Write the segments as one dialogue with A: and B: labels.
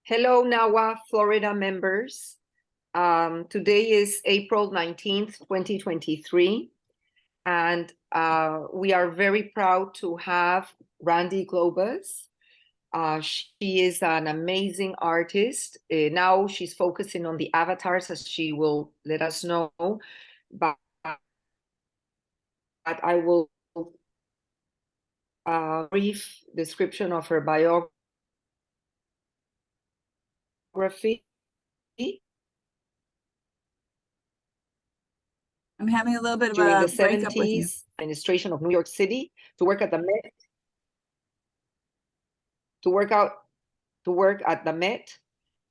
A: Hello, NAWA Florida members. Today is April 19th, 2023, and we are very proud to have Randy Globus. She is an amazing artist. Now she's focusing on the avatars, as she will let us know, but I will brief description of her biography.
B: I'm having a little bit of
A: During
B: a
A: the
B: breakup with you.
A: 70s, administration of New York City, to work at the Met, to work at the Met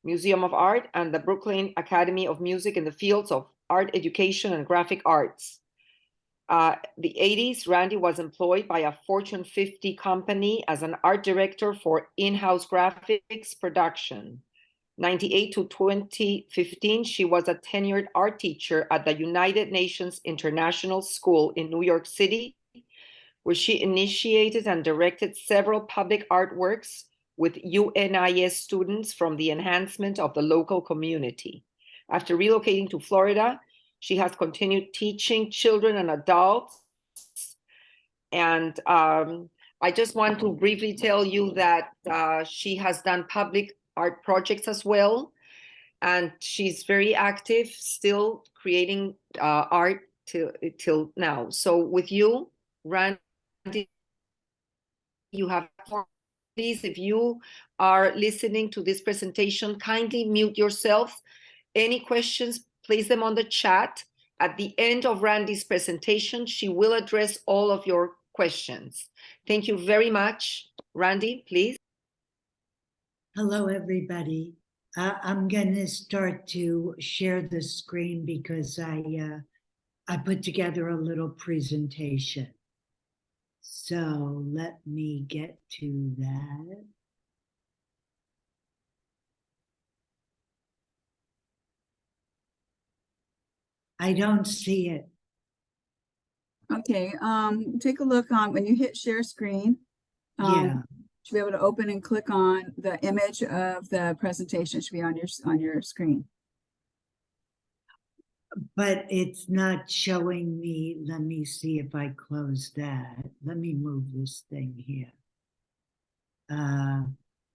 A: Museum of Art and the Brooklyn Academy of Music in the fields of art education and graphic arts. The 80s, Randy was employed by a Fortune 50 company as an art director for in-house graphics production. 98 to 2015, she was a tenured art teacher at the United Nations International School in New York City, where she initiated and directed several public artworks with UNIS students from the enhancement of the local community. After relocating to Florida, she has continued teaching children and adults. And I just want to briefly tell you that she has done public art projects as well. And she's very active, still creating art till now. So with you, Randy, you have, please, if you are listening to this presentation, kindly mute yourself. Any questions, place them on the chat. At the end of Randy's presentation, she will address all of your questions. Thank you very much. Randy, please.
C: Hello, everybody. I'm going to start to share the screen because I put together a little presentation. So let me get to that. I don't see it.
B: Okay, take a look on when you hit share screen.
C: Yeah.
B: Should be able to open and click on the image of the presentation. Should be on your screen.
C: But it's not showing me. Let me see if I close that. Let me move this thing here.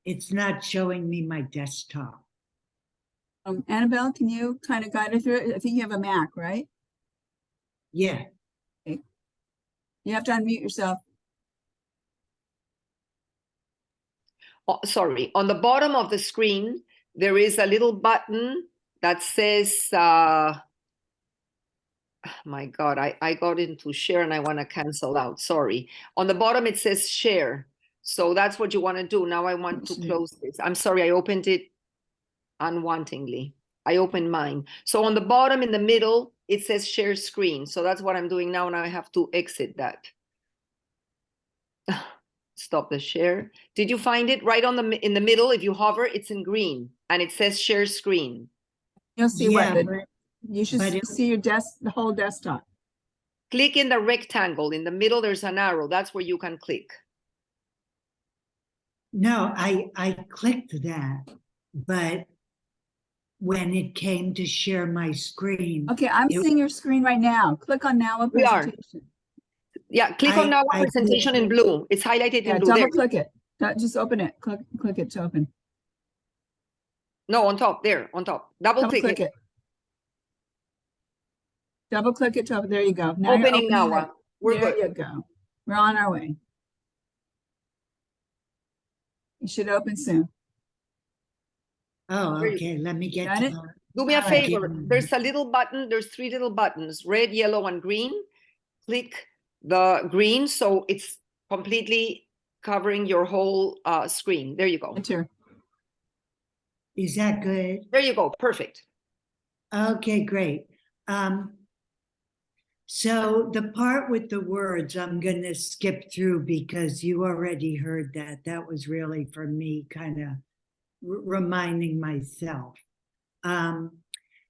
C: It's not showing me my desktop.
B: Annabelle, can you kind of guide her through it? I think you have a Mac, right?
C: Yeah.
B: Okay. You have to unmute yourself.
A: Oh, sorry, on the bottom of the screen, there is a little button that says, oh my God, I got into share and I want to cancel out, sorry. On the bottom, it says share. So that's what you want to do. Now I want to close this. I'm sorry, I opened it unwantingly. I opened mine. So on the bottom in the middle, it says share screen. So that's what I'm doing now, and I have to exit that. Stop the share. Did you find it right on in the middle? If you hover, it's in green and it says share screen.
B: You'll see you should see the whole desktop.
A: Click in the rectangle in the middle. There's an arrow. That's where you can click.
C: No, I clicked that, but when it came to share my screen.
B: Okay, I'm seeing your screen right now. Click on now a presentation.
A: Yeah, click on now presentation in blue. It's highlighted in blue.
B: Double click it. Just open it. Click it to open.
A: No, on top, there, on top. Double click it.
B: Double click it to open. There you go. Now
A: opening now. We're
B: there
A: good.
B: You go. We're on our way. It should open soon.
C: Oh, okay. Let me get to it.
A: Do me a favor. There's a little button. There's 3 little buttons, red, yellow, and green. Click the green so it's completely covering your whole screen. There you go.
B: Enter.
C: Is that good?
A: There you go. Perfect.
C: Okay, great. So the part with the words I'm going to skip through because you already heard that. That was really for me kind of reminding myself.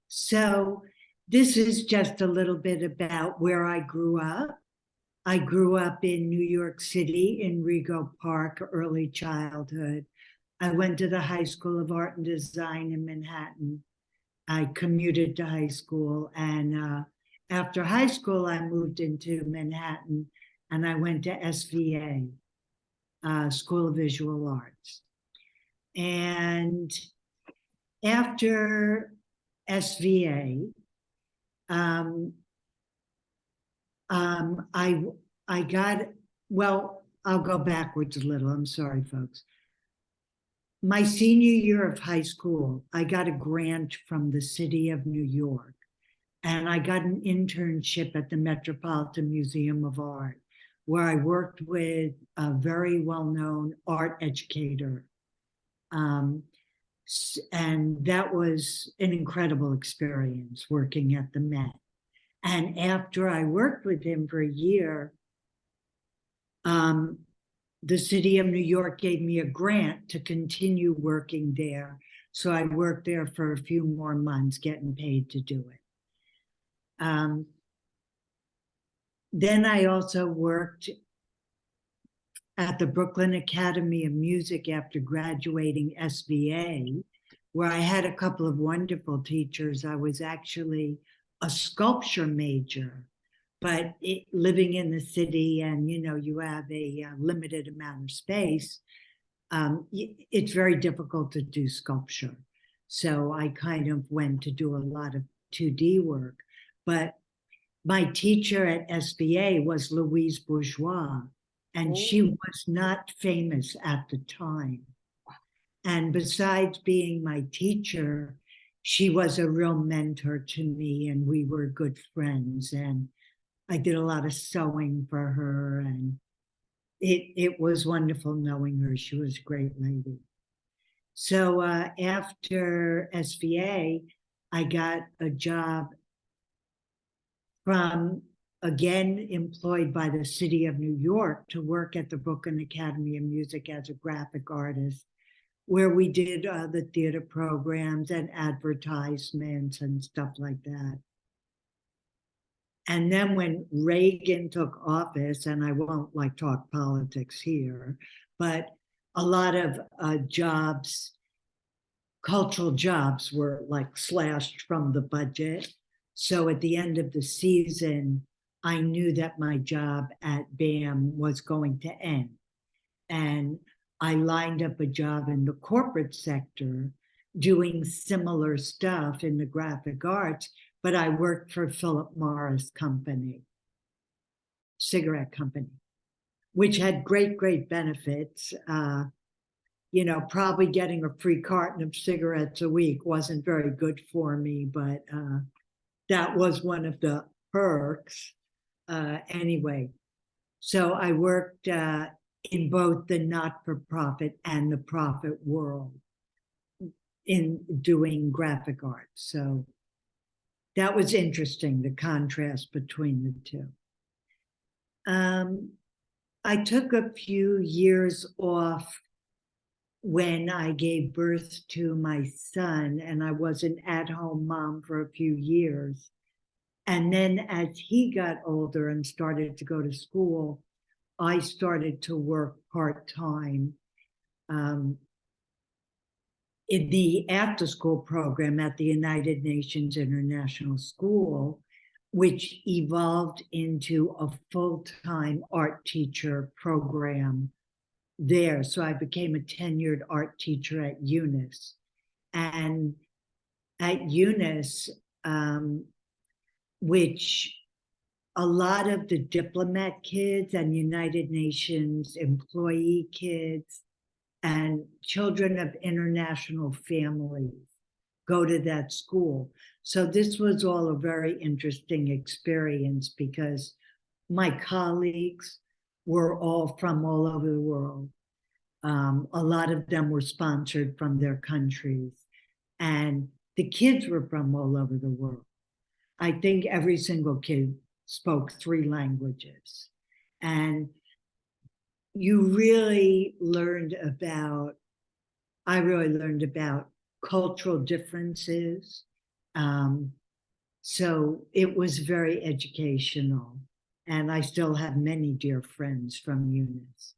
C: So this is just a little bit about where I grew up. I grew up in New York City in Rego Park, early childhood. I went to the High School of Art and Design in Manhattan. I commuted to high school, and after high school, I moved into Manhattan, and I went to SVA, School of Visual Arts. And after SVA, I got, well, I'll go backwards a little. I'm sorry, folks. My senior year of high school, I got a grant from the city of New York, and I got an internship at the Metropolitan Museum of Art, where I worked with a very well-known art educator. And that was an incredible experience working at the Met. And after I worked with him for a year, the city of New York gave me a grant to continue working there. So I worked there for a few more months, getting paid to do it. Then I also worked at the Brooklyn Academy of Music after graduating SVA, where I had a couple of wonderful teachers. I was actually a sculpture major, but living in the city and, you know, you have a limited amount of space, it's very difficult to do sculpture. So I kind of went to do a lot of 2D work. But my teacher at SVA was Louise Bourgeois, and she was not famous at the time. And besides being my teacher, she was a real mentor to me, and we were good friends. And I did a lot of sewing for her, and it was wonderful knowing her. She was a great lady. So after SVA, I got a job again employed by the city of New York to work at the Brooklyn Academy of Music as a graphic artist, where we did the theater programs and advertisements and stuff like that. And then when Reagan took office, and I won't like talk politics here, but a lot of jobs, cultural jobs were like slashed from the budget. So at the end of the season, I knew that my job at BAM was going to end. And I lined up a job in the corporate sector doing similar stuff in the graphic arts, but I worked for Philip Morris Company, cigarette company, which had great, great benefits. You know, probably getting a free carton of cigarettes a week wasn't very good for me, but that was one of the perks anyway. So I worked in both the not-for-profit and the profit world in doing graphic art. So that was interesting, the contrast between the two. I took a few years off when I gave birth to my son, and I was an at-home mom for a few years. And then as he got older and started to go to school, I started to work part-time in the after-school program at the United Nations International School, which evolved into a full-time art teacher program there. So I became a tenured art teacher at UNIS. And at UNIS, which a lot of the diplomat kids and United Nations employee kids and children of international families go to that school. So this was all a very interesting experience because my colleagues were all from all over the world. A lot of them were sponsored from their countries, and the kids were from all over the world. I think every single kid spoke 3 languages. And you really learned about, I really learned about cultural differences. So it was very educational. And I still have many dear friends from UNIS.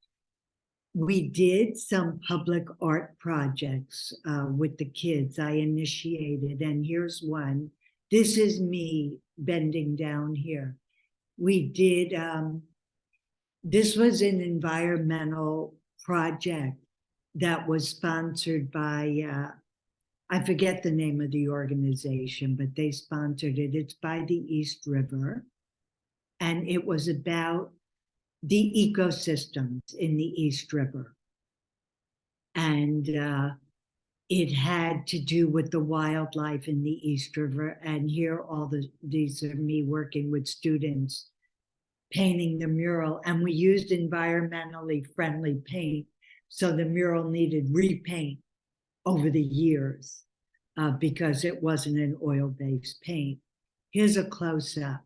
C: we did some public art projects with the kids. I initiated, and here's one. This is me bending down here. We did, this was an environmental project that was sponsored by, I forget the name of the organization, but they sponsored it. It's by the East River. And it was about the ecosystems in the East River. And it had to do with the wildlife in the East River. And here, these are me working with students painting the mural. And we used environmentally friendly paint. So the mural needed repaint over the years because it wasn't an oil-based paint. Here's a close-up.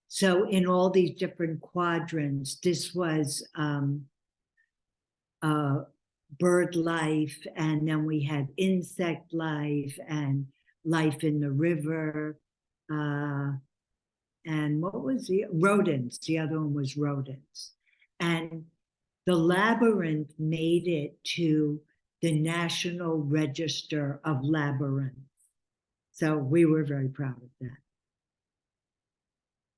C: So in all these different quadrants, this was bird life, and then we had insect life and life in the river, and what was the rodents? The other one was rodents. And the labyrinth made it to the National Register of Labyrinths. So we were very proud of that.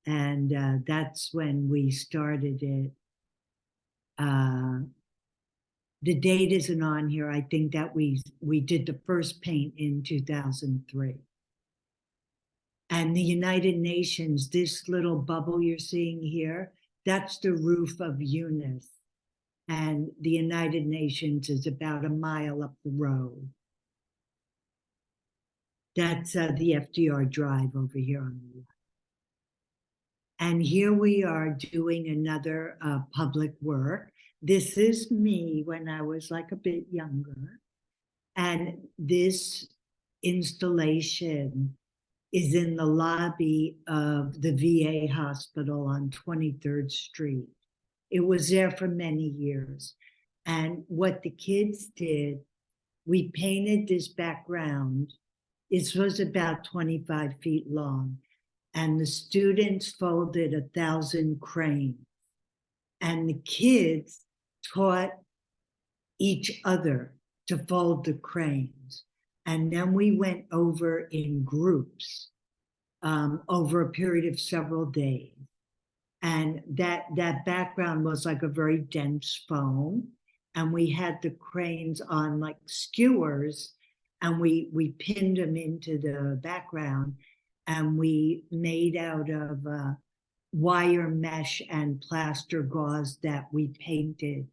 C: And that's when we started it. The date isn't on here. I think that we did the first paint in 2003. And the United Nations, this little bubble you're seeing here, that's the roof of UNIS. And the United Nations is about a mile up the road. That's the FDR Drive over here on the left. And here we are doing another public work. This is me when I was like a bit younger. And this installation is in the lobby of the VA hospital on 23rd Street. It was there for many years. And what the kids did, we painted this background. It was about 25 feet long. And the students folded 1,000 cranes. And the kids taught each other to fold the cranes. And then we went over in groups over a period of several days. And that background was like a very dense foam. And we had the cranes on like skewers, and we pinned them into the background, and we made out of wire mesh and plaster gauze that we painted.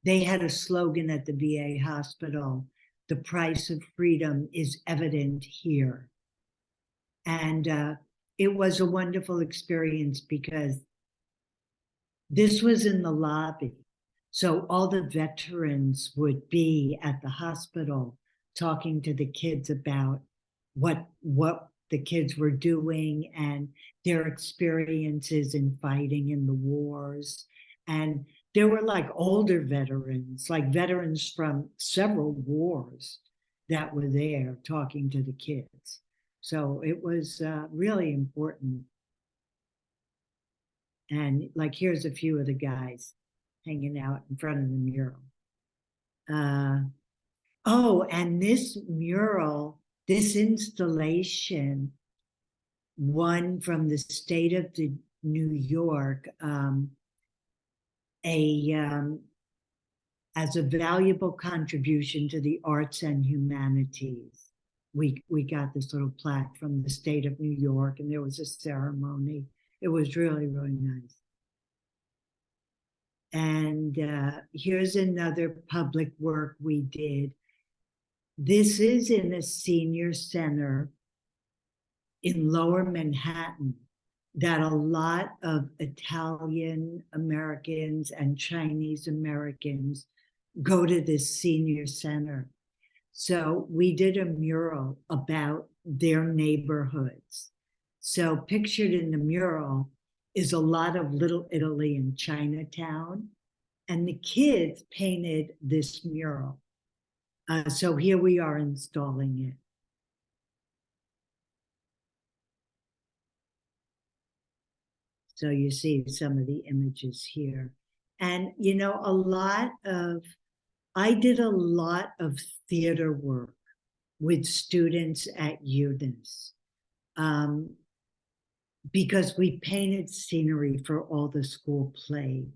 C: They had a slogan at the VA hospital: the price of freedom is evident here. And it was a wonderful experience because this was in the lobby. So all the veterans would be at the hospital talking to the kids about what the kids were doing and their experiences in fighting in the wars. And there were like older veterans, like veterans from several wars that were there talking to the kids. So it was really important. And like, here's a few of the guys hanging out in front of the mural. Oh, and this mural, this installation, won from the state of New York as a valuable contribution to the arts and humanities. We got this little plaque from the state of New York, and there was a ceremony. It was really, really nice. And here's another public work we did. This is in a senior center in Lower Manhattan that a lot of Italian Americans and Chinese Americans go to this senior center. So we did a mural about their neighborhoods. So pictured in the mural is a lot of Little Italy in Chinatown, and the kids painted this mural. So here we are installing it. So you see some of the images here. And, you know, I did a lot of theater work with students at UNIS, because we painted scenery for all the school plays.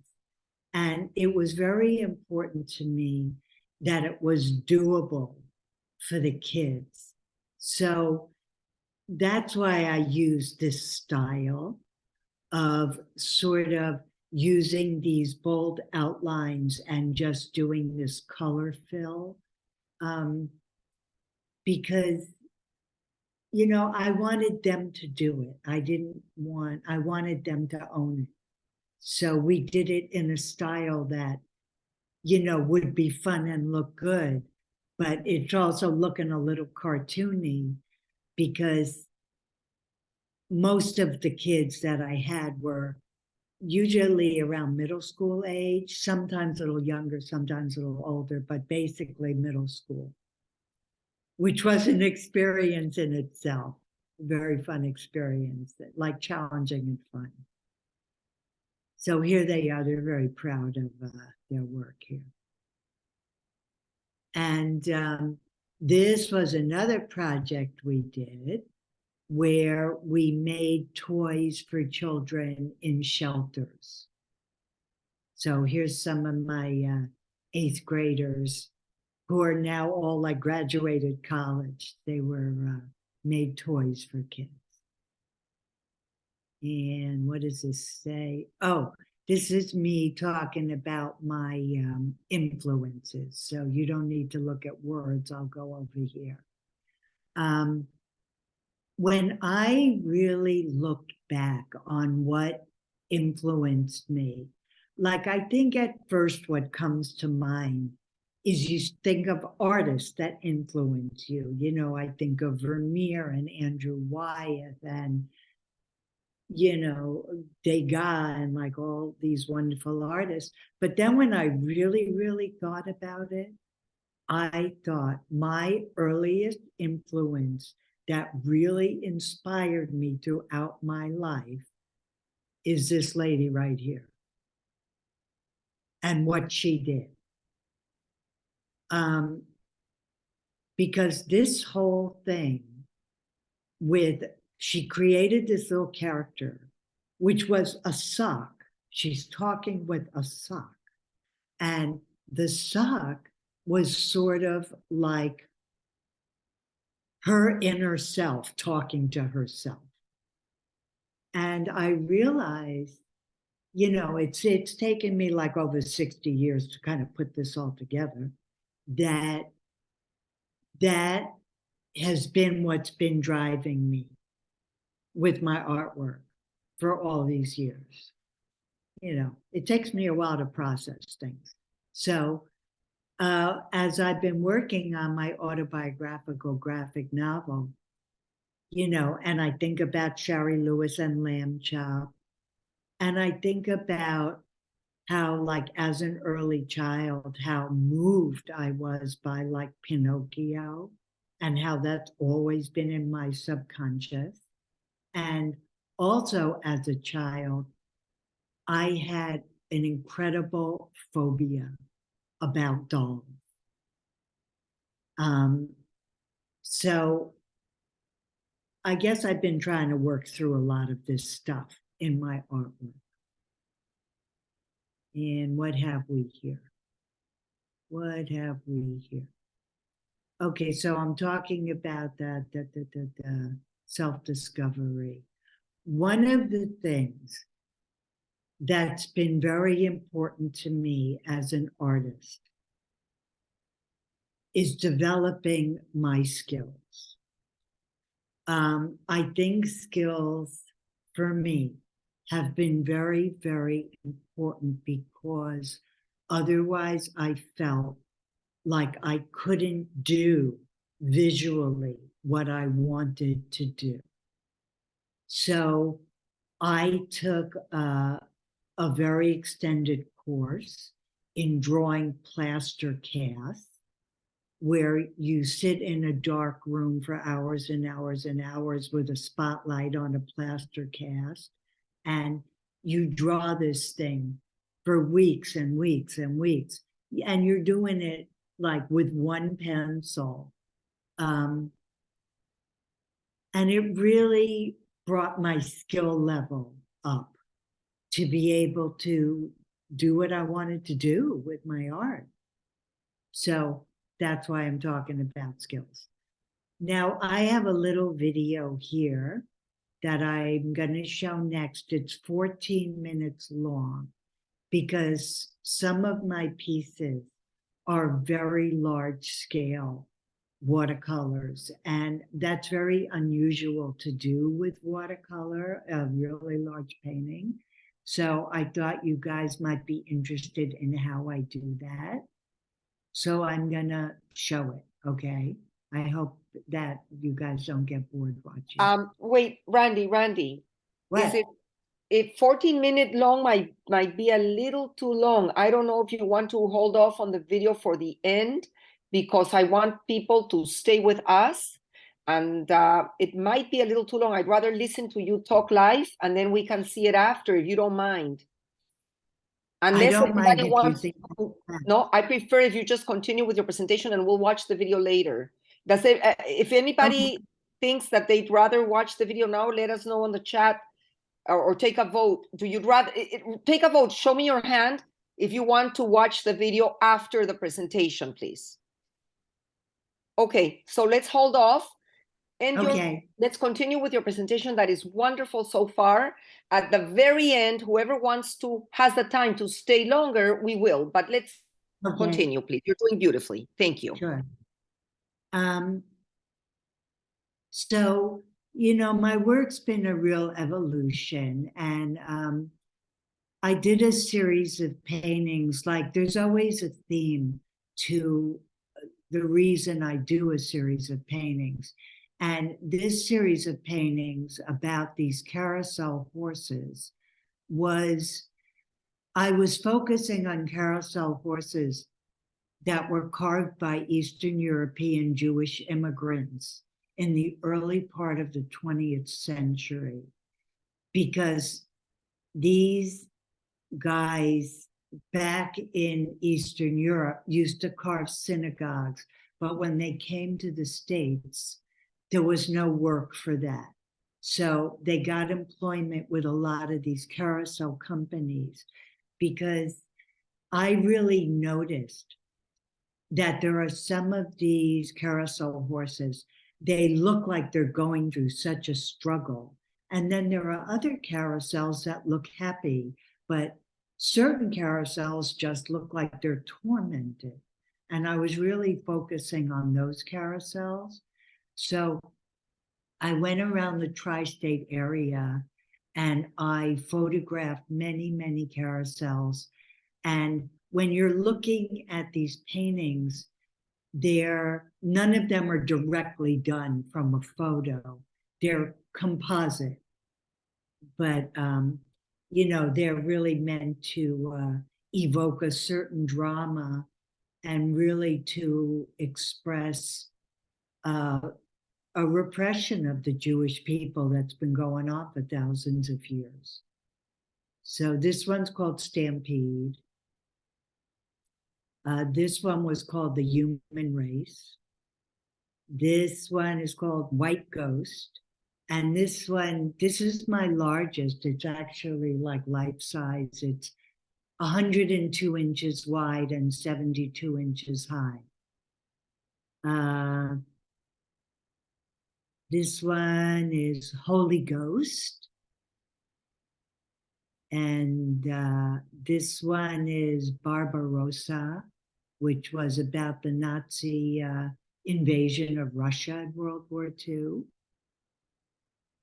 C: And it was very important to me that it was doable for the kids. So that's why I use this style of sort of using these bold outlines and just doing this color fill. Because, you know, I wanted them to do it. I wanted them to own it. So we did it in a style that, you know, would be fun and look good, but it's also looking a little cartoony because most of the kids that I had were usually around middle school age, sometimes a little younger, sometimes a little older, but basically middle school, which was an experience in itself, a very fun experience, like challenging and fun. So here they are, they're very proud of their work here. And this was another project we did where we made toys for children in shelters. So here's some of my 8th graders who are now all like graduated college. They were made toys for kids. And what does this say? Oh, this is me talking about my influences. So you don't need to look at words. I'll go over here. When I really looked back on what influenced me, like I think at first what comes to mind is you think of artists that influence you. You know, I think of Vermeer and Andrew Wyeth and, you know, Degas and like all these wonderful artists. But then when I really, really thought about it, I thought my earliest influence that really inspired me throughout my life is this lady right here and what she did. Because this whole thing she created this little character, which was a sock. She's talking with a sock. And the sock was sort of like her inner self talking to herself. And I realized, you know, it's taken me like over 60 years to kind of put this all together, that has been what's been driving me with my artwork for all these years. You know, it takes me a while to process things. So as I've been working on my autobiographical graphic novel, you know, and I think about Shari Lewis and Lamb Chop, and I think about how, like, as an early child, how moved I was by like Pinocchio and how that's always been in my subconscious. And also as a child, I had an incredible phobia about dolls. So I guess I've been trying to work through a lot of this stuff in my artwork. And what have we here? What have we here? Okay, so I'm talking about the self-discovery. One of the things that's been very important to me as an artist is developing my skills. I think skills for me have been very, very important because otherwise I felt like I couldn't do visually what I wanted to do. So I took a very extended course in drawing plaster casts, where you sit in a dark room for hours and hours and hours with a spotlight on a plaster cast, and you draw this thing for weeks and weeks and weeks. And you're doing it like with one pencil. And it really brought my skill level up to be able to do what I wanted to do with my art. So that's why I'm talking about skills. Now, I have a little video here that I'm going to show next. It's 14 minutes long because some of my pieces are very large scale watercolors, and that's very unusual to do with watercolor, a really large painting. So I thought you guys might be interested in how I do that. So I'm gonna show it, okay? I hope that you guys don't get bored watching.
A: Wait, Randy, is
C: What?
A: it 14-minute long might be a little too long. I don't know if you want to hold off on the video for the end, because I want people to stay with us, and it might be a little too long. I'd rather listen to you talk live, and then we can see it after, if you don't mind.
C: I
A: Unless
C: don't mind
A: everybody
C: if you
A: wants
C: think.
A: no, I prefer if you just continue with your presentation and we'll watch the video later. Does it, if anybody thinks that they'd rather watch the video now, let us know on the chat, or take a vote. Do you rather take a vote? Show me your hand if you want to watch the video after the presentation, please. Okay, so let's hold off. And
C: Okay.
A: let's continue with your presentation. That is wonderful so far. At the very end, whoever wants to, has the time to stay longer, we will. But let's continue, please. You're doing beautifully. Thank you.
C: Sure. So, you know, my work's been a real evolution, and I did a series of paintings. Like, there's always a theme to the reason I do a series of paintings. And this series of paintings about these carousel horses I was focusing on carousel horses that were carved by Eastern European Jewish immigrants in the early part of the 20th century, because these guys back in Eastern Europe used to carve synagogues, but when they came to the States, there was no work for that. So they got employment with a lot of these carousel companies, because I really noticed that there are some of these carousel horses, they look like they're going through such a struggle. And then there are other carousels that look happy, but certain carousels just look like they're tormented. And I was really focusing on those carousels. So I went around the tri-state area and I photographed many, many carousels. And when you're looking at these paintings, none of them are directly done from a photo. They're composite, but you know, they're really meant to evoke a certain drama and really to express a repression of the Jewish people that's been going on for thousands of years. So this one's called Stampede. This one was called The Human Race. This one is called White Ghost. And this one, this is my largest. It's actually like life size. It's 102 inches wide and 72 inches high. This one is Holy Ghost. And this one is Barbarossa, which was about the Nazi invasion of Russia in World War II.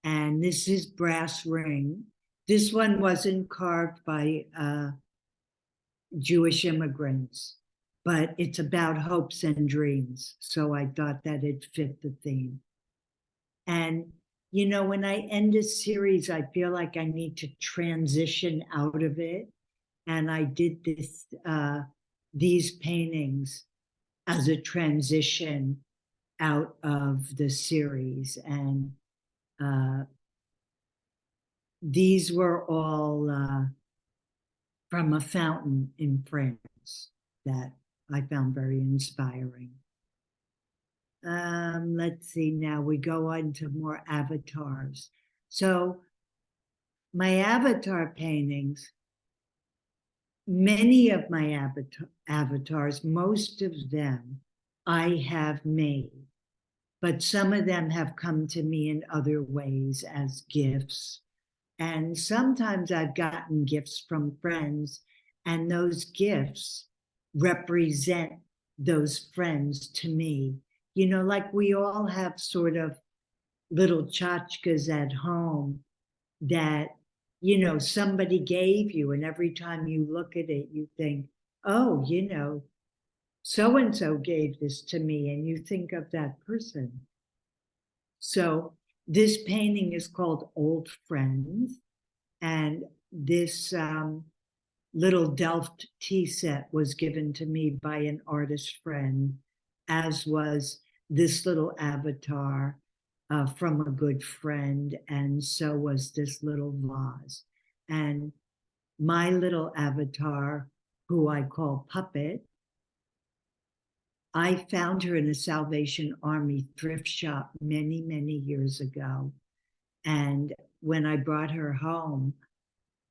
C: And this is Brass Ring. This one wasn't carved by Jewish immigrants, but it's about hopes and dreams. So I thought that it fit the theme. And, you know, when I end a series, I feel like I need to transition out of it. And I did these paintings as a transition out of the series. And these were all from a fountain in France that I found very inspiring. Let's see, now we go on to more avatars. So my avatar paintings, many of my avatars, most of them I have made, but some of them have come to me in other ways as gifts. And sometimes I've gotten gifts from friends, and those gifts represent those friends to me. You know, like we all have sort of little tchotchkes at home that, you know, somebody gave you, and every time you look at it, you think, oh, you know, so-and-so gave this to me, and you think of that person. So this painting is called Old Friends, and this little Delft tea set was given to me by an artist friend, as was this little avatar from a good friend, and so was this little vase. And my little avatar, who I call Puppet, I found her in a Salvation Army thrift shop many, many years ago. And when I brought her home,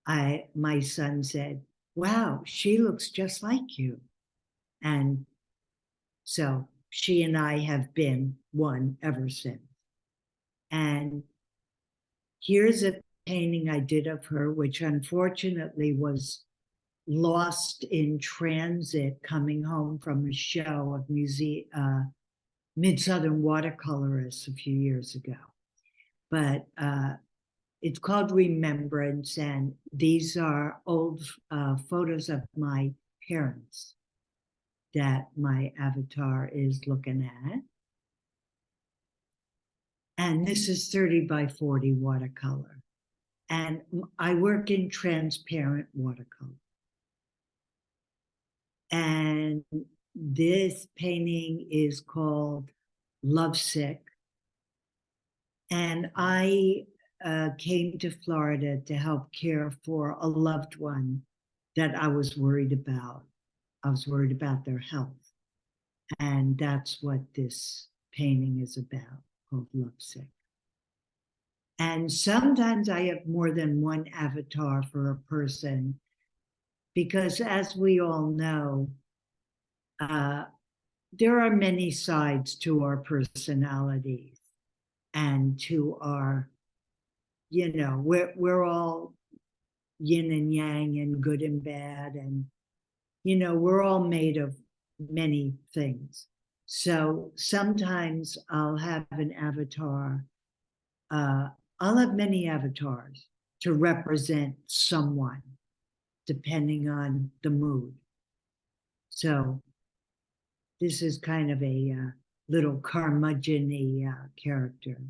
C: my son said, wow, she looks just like you. And so she and I have been one ever since. And here's a painting I did of her, which unfortunately was lost in transit coming home from a show of Mid-Southern watercolorists a few years ago. But it's called Remembrance, and these are old photos of my parents that my avatar is looking at. And this is 30 by 40 watercolor. And I work in transparent watercolor. And this painting is called Lovesick. And I came to Florida to help care for a loved one that I was worried about. I was worried about their health. And that's what this painting is about, called Lovesick. And sometimes I have more than one avatar for a person, because as we all know, there are many sides to our personalities and to our, you know, we're all yin and yang and good and bad, and, you know, we're all made of many things. So sometimes I'll have an avatar, I'll have many avatars to represent someone, depending on the mood. So this is kind of a little curmudgeon-y character.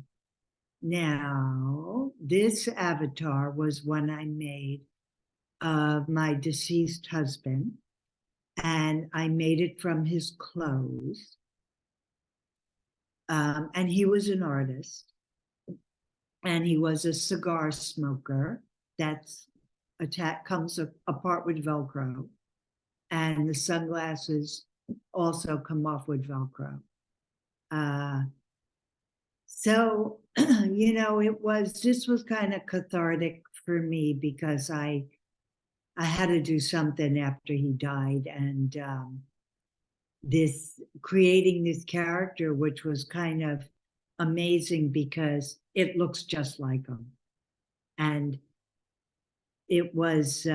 C: Now, this avatar was one I made of my deceased husband, and I made it from his clothes. And he was an artist, and he was a cigar smoker. That's comes apart with Velcro, and the sunglasses also come off with Velcro. So, you know, this was kind of cathartic for me, because I had to do something after he died, and creating this character, which was kind of amazing because it looks just like him. And it was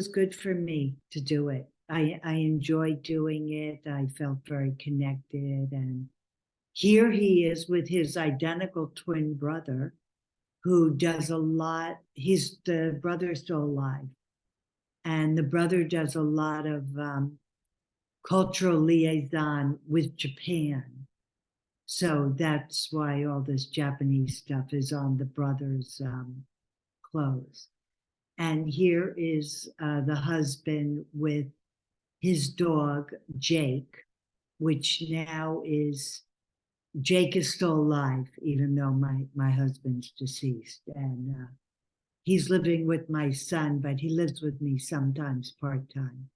C: good for me to do it. I enjoyed doing it. I felt very connected. And here he is with his identical twin brother, who does a lot. The brother's still alive. And the brother does a lot of cultural liaison with Japan. So that's why all this Japanese stuff is on the brother's clothes. And here is the husband with his dog, Jake, which now Jake is still alive, even though my husband's deceased. And he's living with my son, but he lives with me sometimes part-time.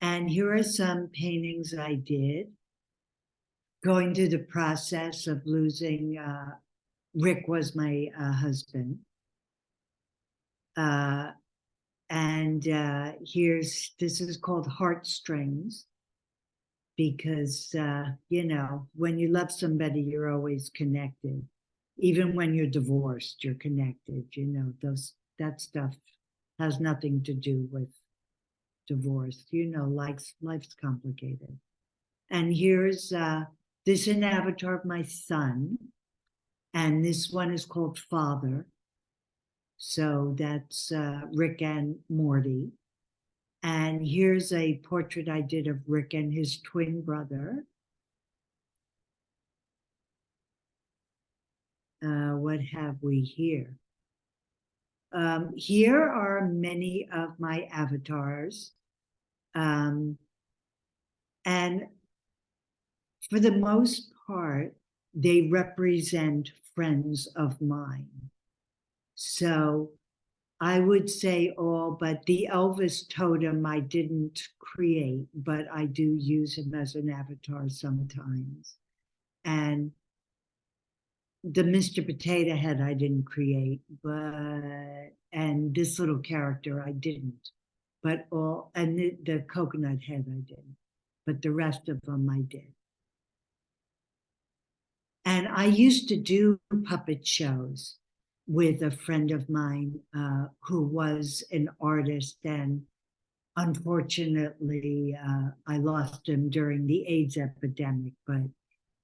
C: And here are some paintings I did, going through the process of losing, Rick was my husband. This is called Heartstrings, because, you know, when you love somebody, you're always connected. Even when you're divorced, you're connected, you know, that stuff has nothing to do with divorce. You know, life's complicated. And here's, this is an avatar of my son. And this one is called Father. So that's Rick and Morty. And here's a portrait I did of Rick and his twin brother. What have we here? Here are many of my avatars. And for the most part, they represent friends of mine. So I would say all, but the Elvis totem I didn't create, but I do use him as an avatar sometimes. And the Mr. Potato Head I didn't create, and this little character I didn't, but all, and the coconut head I didn't, but the rest of them I did. And I used to do puppet shows with a friend of mine who was an artist, and unfortunately I lost him during the AIDS epidemic, but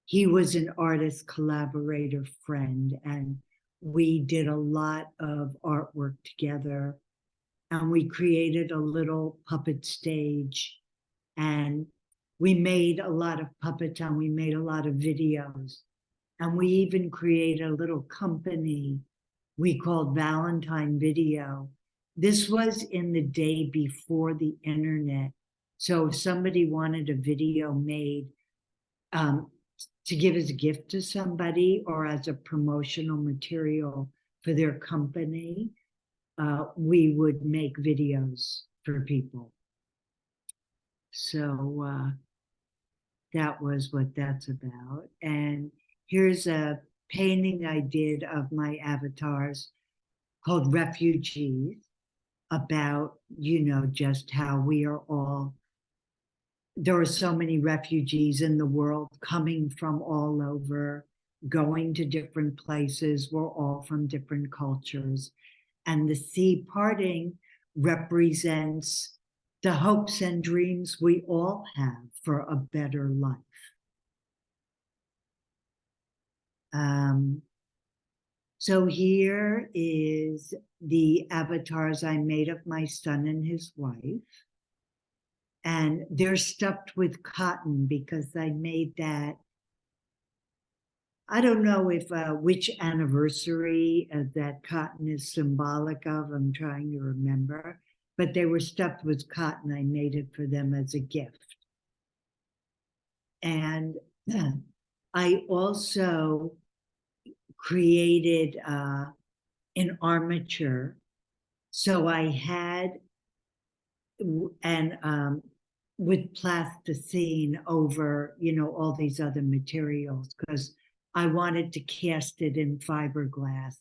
C: he was an artist, collaborator, friend, and we did a lot of artwork together, and we created a little puppet stage, and we made a lot of puppets, and we made a lot of videos, and we even created a little company we called Valentine Video. This was in the day before the internet. So if somebody wanted a video made to give as a gift to somebody or as a promotional material for their company, we would make videos for people. So that was what that's about. And here's a painting I did of my avatars called Refugees, about, you know, just how we are all, there are so many refugees in the world coming from all over, going to different places. We're all from different cultures. And the sea parting represents the hopes and dreams we all have for a better life. So here is the avatars I made of my son and his wife. And they're stuffed with cotton because I made that. I don't know if which anniversary that cotton is symbolic of. I'm trying to remember. But they were stuffed with cotton. I made it for them as a gift. And I also created an armature. So I had, and with plasticine over, you know, all these other materials, because I wanted to cast it in fiberglass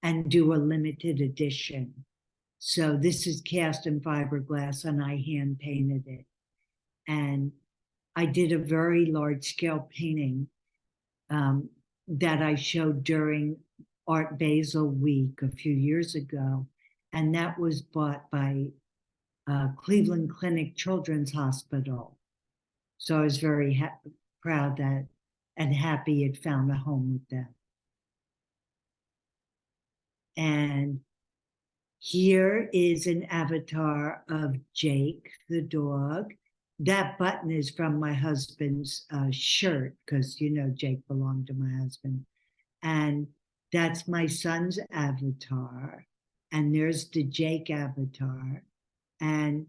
C: and do a limited edition. So this is cast in fiberglass, and I hand painted it. And I did a very large scale painting that I showed during Art Basel Week a few years ago. And that was bought by Cleveland Clinic Children's Hospital. So I was very proud that and happy it found a home with them. And here is an avatar of Jake, the dog. That button is from my husband's shirt, because, you know, Jake belonged to my husband. And that's my son's avatar. And there's the Jake avatar. And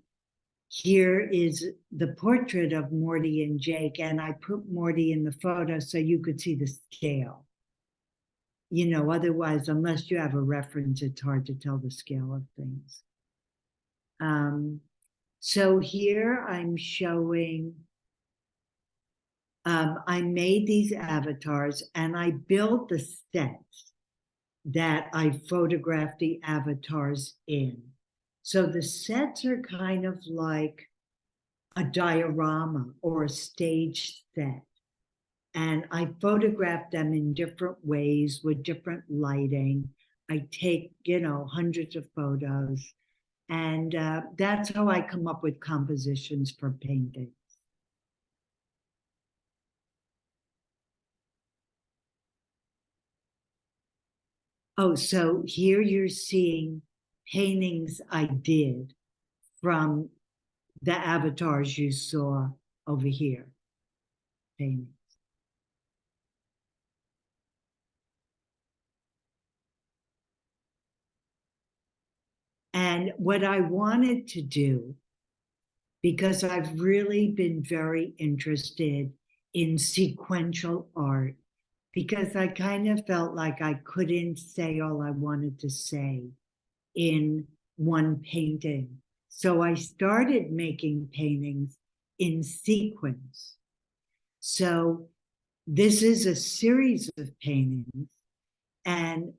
C: here is the portrait of Morty and Jake. And I put Morty in the photo so you could see the scale. otherwise, unless you have a reference, it's hard to tell the scale of things. So here I'm showing, I made these avatars and I built the sets that I photographed the avatars in. So the sets are kind of like a diorama or a stage set. And I photographed them in different ways with different lighting. I take, hundreds of photos. And that's how I come up with compositions for painting. Oh, so here you're seeing paintings I did from the avatars you saw over here. Paintings. And what I wanted to do, because I've really been very interested in sequential art, because I kind of felt like I couldn't say all I wanted to say in one painting. So I started making paintings in sequence. So this is a series of paintings, and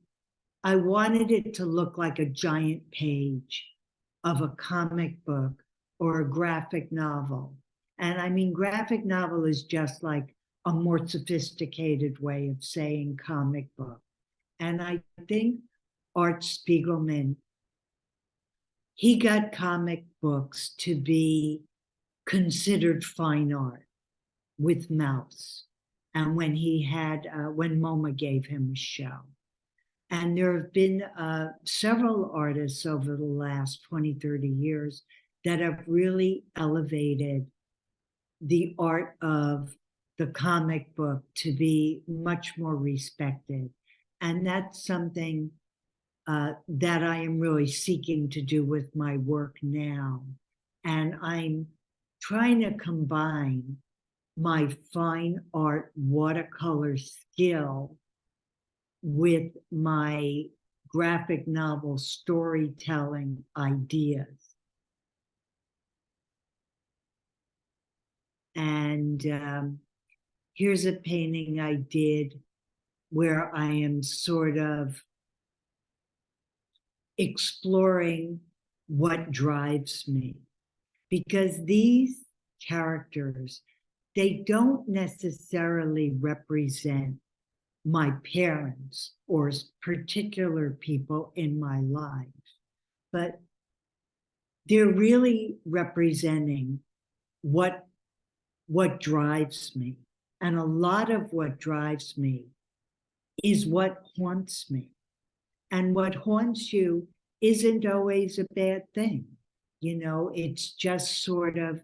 C: I wanted it to look like a giant page of a comic book or a graphic novel. And I mean, graphic novel is just like a more sophisticated way of saying comic book. And I think Art Spiegelman, he got comic books to be considered fine art with Mouse. And when when MoMA gave him a show. And there have been several artists over the last 20, 30 years that have really elevated the art of the comic book to be much more respected. And that's something that I am really seeking to do with my work now. And I'm trying to combine my fine art watercolor skill with my graphic novel storytelling ideas. And here's a painting I did where I am sort of exploring what drives me. Because these characters, they don't necessarily represent my parents or particular people in my life, but they're really representing what drives me. And a lot of what drives me is what haunts me. And what haunts you isn't always a bad thing. It's just sort of,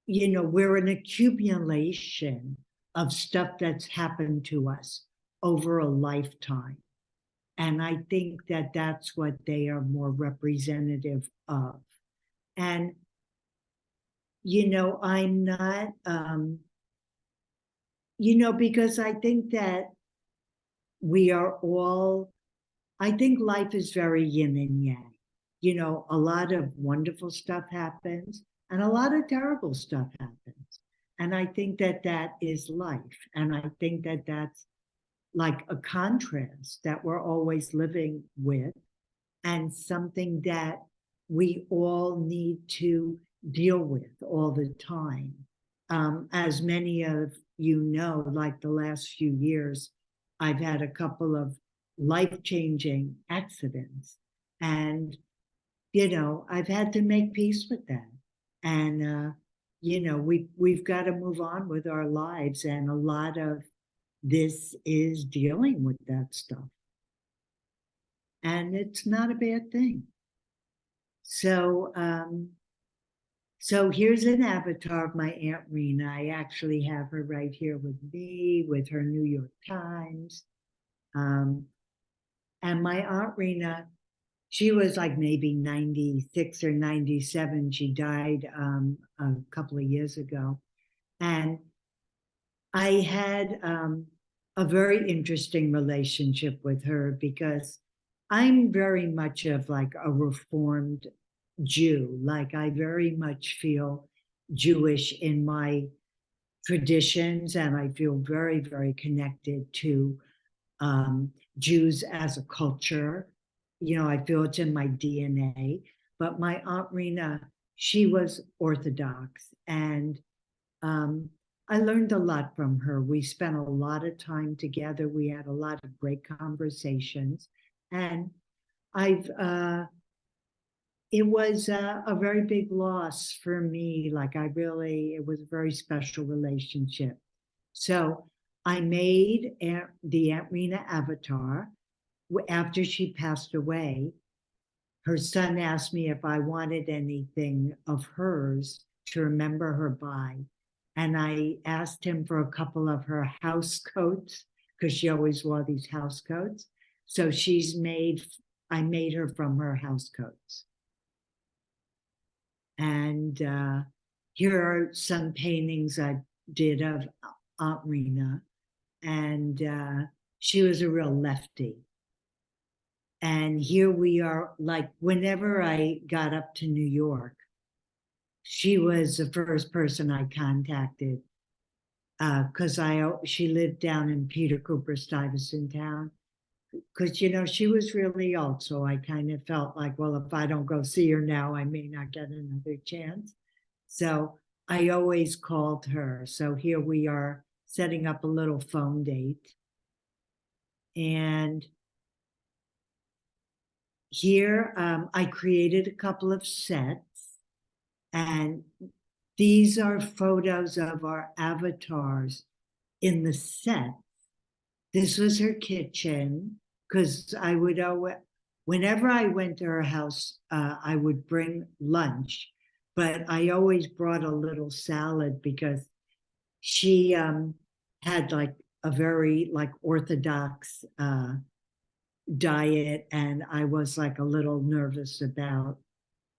C: we're an accumulation of stuff that's happened to us over a lifetime. And I think that that's what they are more representative of. And, I'm not, because I think that we are all, I think life is very yin and yang. A lot of wonderful stuff happens and a lot of terrible stuff happens. And I think that that is life. And I think that that's like a contrast that we're always living with and something that we all need to deal with all the time. As many of you know, like the last few years, I've had a couple of life-changing accidents. And, I've had to make peace with that. And, we've got to move on with our lives. And a lot of this is dealing with that stuff. And it's not a bad thing. So, so here's an avatar of my Aunt Rena. I actually have her right here with me, with her New York Times. And my Aunt Rena, she was like maybe 96 or 97. She died a couple of years ago. And I had a very interesting relationship with her because I'm very much of like a Reformed Jew. Like I very much feel Jewish in my traditions, and I feel very, very connected to Jews as a culture. You know, I feel it's in my DNA. But my Aunt Rena, she was Orthodox, and I learned a lot from her. We spent a lot of time together. We had a lot of great conversations, and it was a very big loss for me. Like it was a very special relationship. So I made the Aunt Rena avatar after she passed away. Her son asked me if I wanted anything of hers to remember her by. And I asked him for a couple of her house coats because she always wore these house coats. So I made her from her house coats. And here are some paintings I did of Aunt Rena. And she was a real lefty. And here we are, like whenever I got up to New York, she was the first person I contacted because she lived down in Peter Cooper Stuyvesant Town. Because, you know, she was really old. So I kind of felt like, well, if I don't go see her now, I may not get another chance. So I always called her. So here we are setting up a little phone date. And here I created a couple of sets. And these are photos of our avatars in the set. This was her kitchen, because I would always, whenever I went to her house, I would bring lunch, but I always brought a little salad because she had like a very like Orthodox diet, and I was like a little nervous about,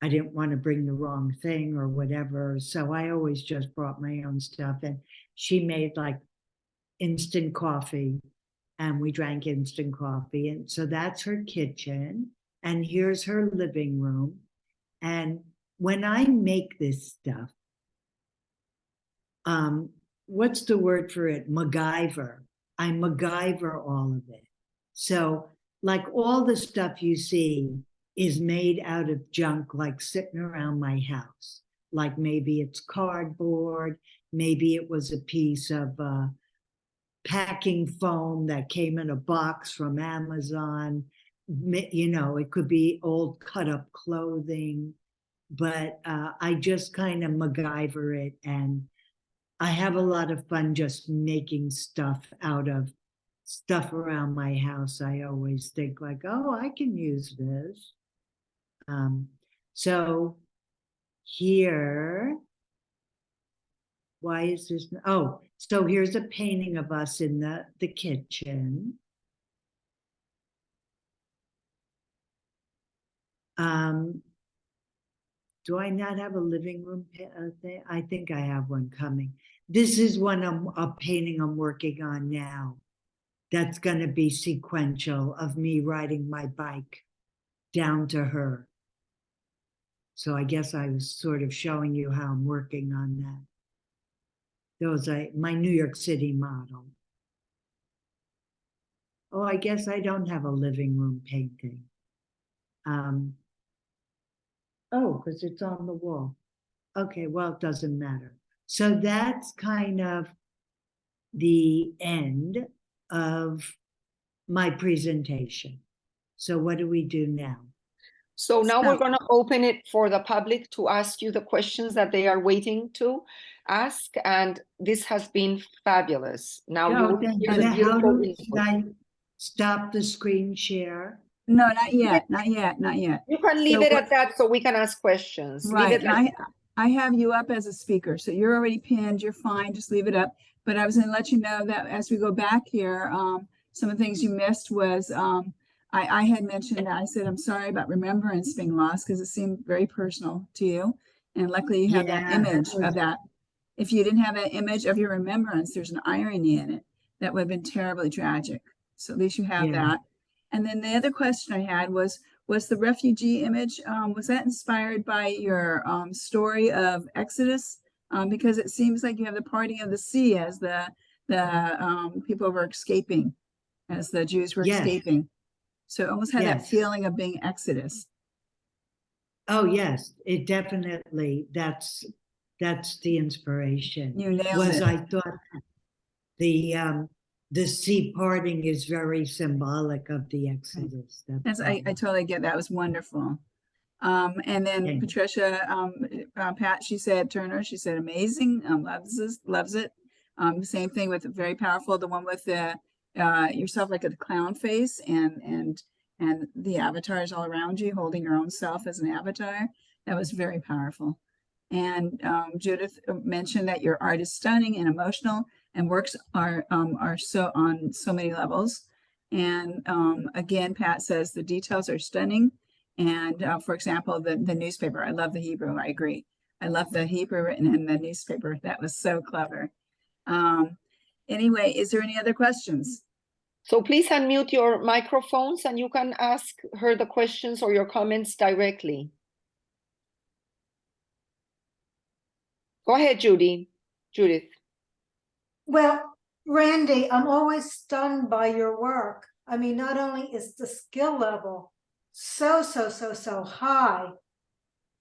C: I didn't want to bring the wrong thing or whatever. So I always just brought my own stuff. And she made like instant coffee, and we drank instant coffee. And so that's her kitchen. And here's her living room. And when I make this stuff, what's the word for it? MacGyver. I MacGyver all of it. So like all the stuff you see is made out of junk, like sitting around my house. Like maybe it's cardboard, maybe it was a piece of packing foam that came in a box from Amazon. You know, it could be old cut up clothing, but I just kind of MacGyver it. And I have a lot of fun just making stuff out of stuff around my house. I always think like, oh, I can use this. So here, why is this? Oh, so here's a painting of us in the kitchen. Do I not have a living room thing? I think I have one coming. This is a painting I'm working on now. That's going to be sequential of me riding my bike down to her. So I guess I was sort of showing you how I'm working on that. Those are my New York City model. Oh, I guess I don't have a living room painting. Oh, because it's on the wall. Okay, well, it doesn't matter. So that's kind of the end of my presentation. So what do we do now?
A: So now we're going to open it for the public to ask you the questions that they are waiting to ask. And this has been fabulous. Now you will hear the beautiful
C: should I stop the screen share?
B: No, not yet, not yet, not yet.
A: You can leave it at that so we can ask questions.
B: Right, I have you up as a speaker, so you're already pinned, you're fine, just leave it up. But I was gonna let you know that as we go back here, some of the things you missed was, I had mentioned that I said, I'm sorry about remembrance being lost because it seemed very personal to you. And luckily you have that image of that. If you didn't have an image of your remembrance, there's an irony in it. That would have been terribly tragic. So at least you have
C: Yeah.
B: that. And then the other question I had was the refugee image, was that inspired by your story of Exodus? Because it seems like you have the parting of the sea as the people were escaping, as the Jews were
C: Yes.
B: escaping. So it almost had that
C: Yes.
B: feeling of being Exodus.
C: Oh, yes, it definitely, that's the inspiration.
B: You nailed
C: Was
B: it.
C: I thought the sea parting is very symbolic of the Exodus.
B: That's I totally get that. It was wonderful. And then
C: Thank you.
B: Patricia, Pat, she said Turner, she said amazing, loves it. Same thing with very powerful, the one with the yourself like a clown face and the avatars all around you holding your own self as an avatar. That was very powerful. And Judith mentioned that your art is stunning and emotional, and works are so on so many levels. And again, Pat says the details are stunning. And for example, the newspaper, I love the Hebrew. I agree. I love the Hebrew written in the newspaper. That was so clever. Anyway, is there any other questions?
A: So please unmute your microphones and you can ask her the questions or your comments directly. Go ahead, Judith.
D: Well, Randy, I'm always stunned by your work. I mean, not only is the skill level so high,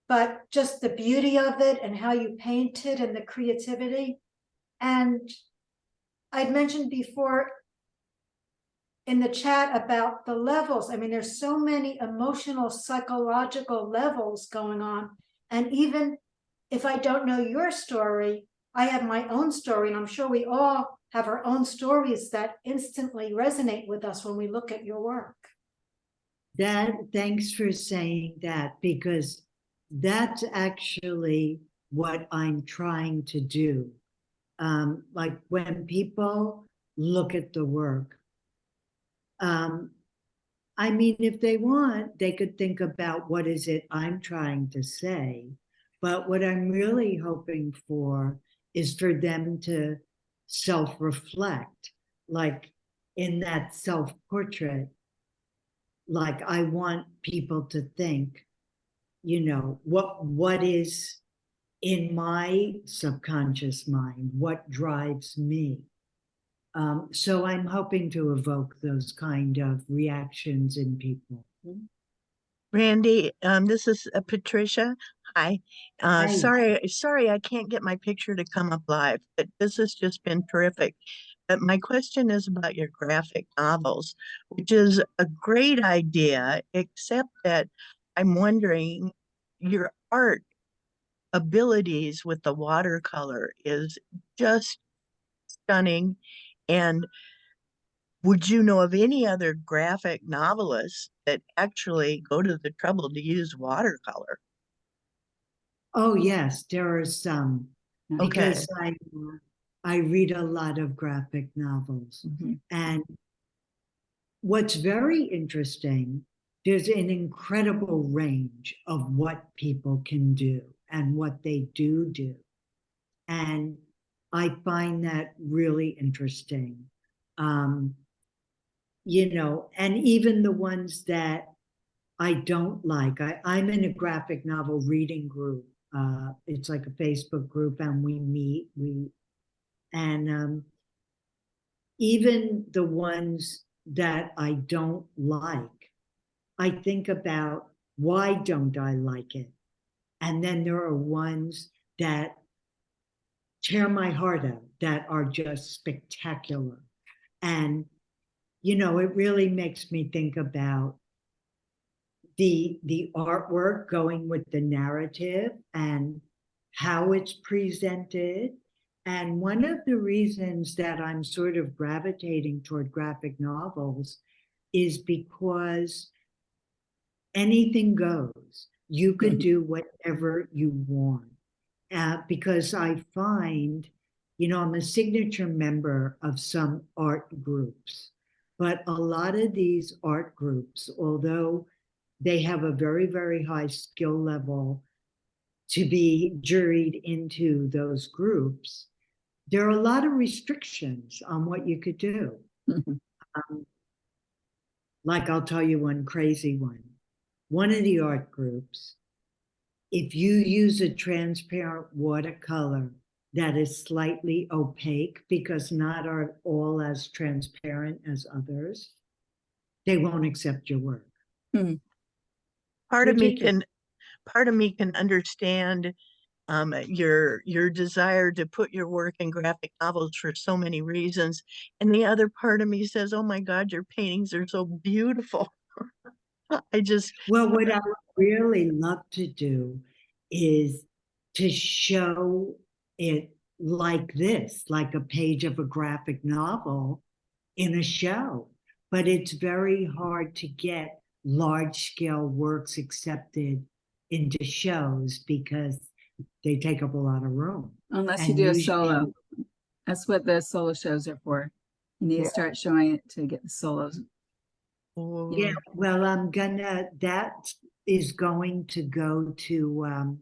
D: but just the beauty of it and how you paint it and the creativity. And I'd mentioned before in the chat about the levels. I mean, there's so many emotional, psychological levels going on. And even if I don't know your story, I have my own story, and I'm sure we all have our own stories that instantly resonate with us when we look at your work.
C: Thanks for saying that, because that's actually what I'm trying to do. Like when people look at the work, I mean, if they want, they could think about what is it I'm trying to say. But what I'm really hoping for is for them to self-reflect, like in that self-portrait. Like I want people to think, you know, what is in my subconscious mind, what drives me. So I'm hoping to evoke those kind of reactions in people.
E: Randy, this is Patricia. Hi.
C: Hi.
E: Sorry, I can't get my picture to come up live, but this has just been terrific. But my question is about your graphic novels, which is a great idea, except that I'm wondering your art abilities with the watercolor is just stunning. And would you know of any other graphic novelists that actually go to the trouble to use watercolor?
C: Oh yes, there are some,
E: Okay.
C: because I read a lot of graphic novels. And what's very interesting, there's an incredible range of what people can do and what they do. And I find that really interesting. You know, and even the ones that I don't like, I'm in a graphic novel reading group. It's like a Facebook group, and we meet, even the ones that I don't like, I think about why don't I like it? And then there are ones that tear my heart out, that are just spectacular. And, you know, it really makes me think about the artwork going with the narrative and how it's presented. And one of the reasons that I'm sort of gravitating toward graphic novels is because anything goes. You could do whatever you want. Because I find, you know, I'm a signature member of some art groups, but a lot of these art groups, although they have a very high skill level to be juried into those groups, there are a lot of restrictions on what you could do. Like I'll tell you one crazy one. One of the art groups, if you use a transparent watercolor that is slightly opaque, because not are all as transparent as others, they won't accept your work.
E: Part of me
C: Ridiculous.
E: can understand your desire to put your work in graphic novels for so many reasons, and the other part of me says, oh my God, your paintings are so beautiful. I just
C: Well, what I would really love to do is to show it like this, like a page of a graphic novel in a show. But it's very hard to get large scale works accepted into shows because they take up a lot of room.
B: Unless you
C: And
B: do a
C: usually-
B: solo. That's what the solo shows are for. You need
A: Yeah.
B: to start showing it to get the solos.
C: Yeah, well, that is going to go to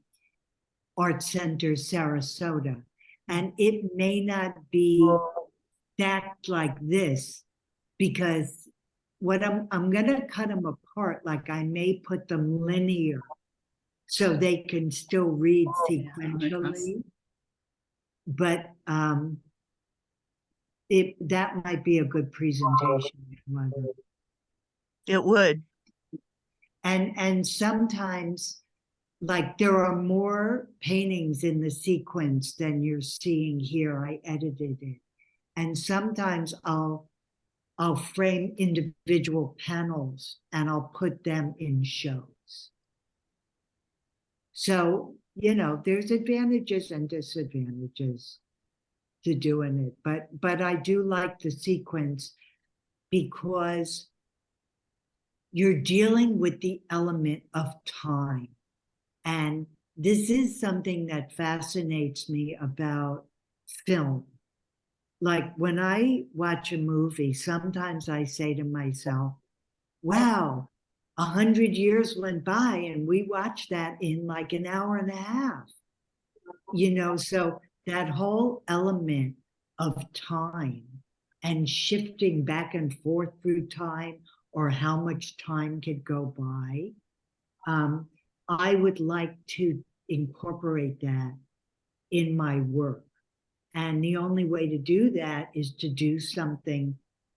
C: Art Center Sarasota. And it may not be stacked like this because what I'm gonna cut them apart, like I may put them linear so they can still read sequentially. But that might be a good presentation.
E: it would.
C: And sometimes, like, there are more paintings in the sequence than you're seeing here. I edited it. And sometimes I'll frame individual panels and I'll put them in shows. So, there's advantages and disadvantages to doing it. But I do like the sequence because you're dealing with the element of time. And this is something that fascinates me about film. Like when I watch a movie, sometimes I say to myself, wow, 100 years went by and we watched that in like an hour and a half. So that whole element of time and shifting back and forth through time, or how much time could go by, I would like to incorporate that in my work. And the only way to do that is to do something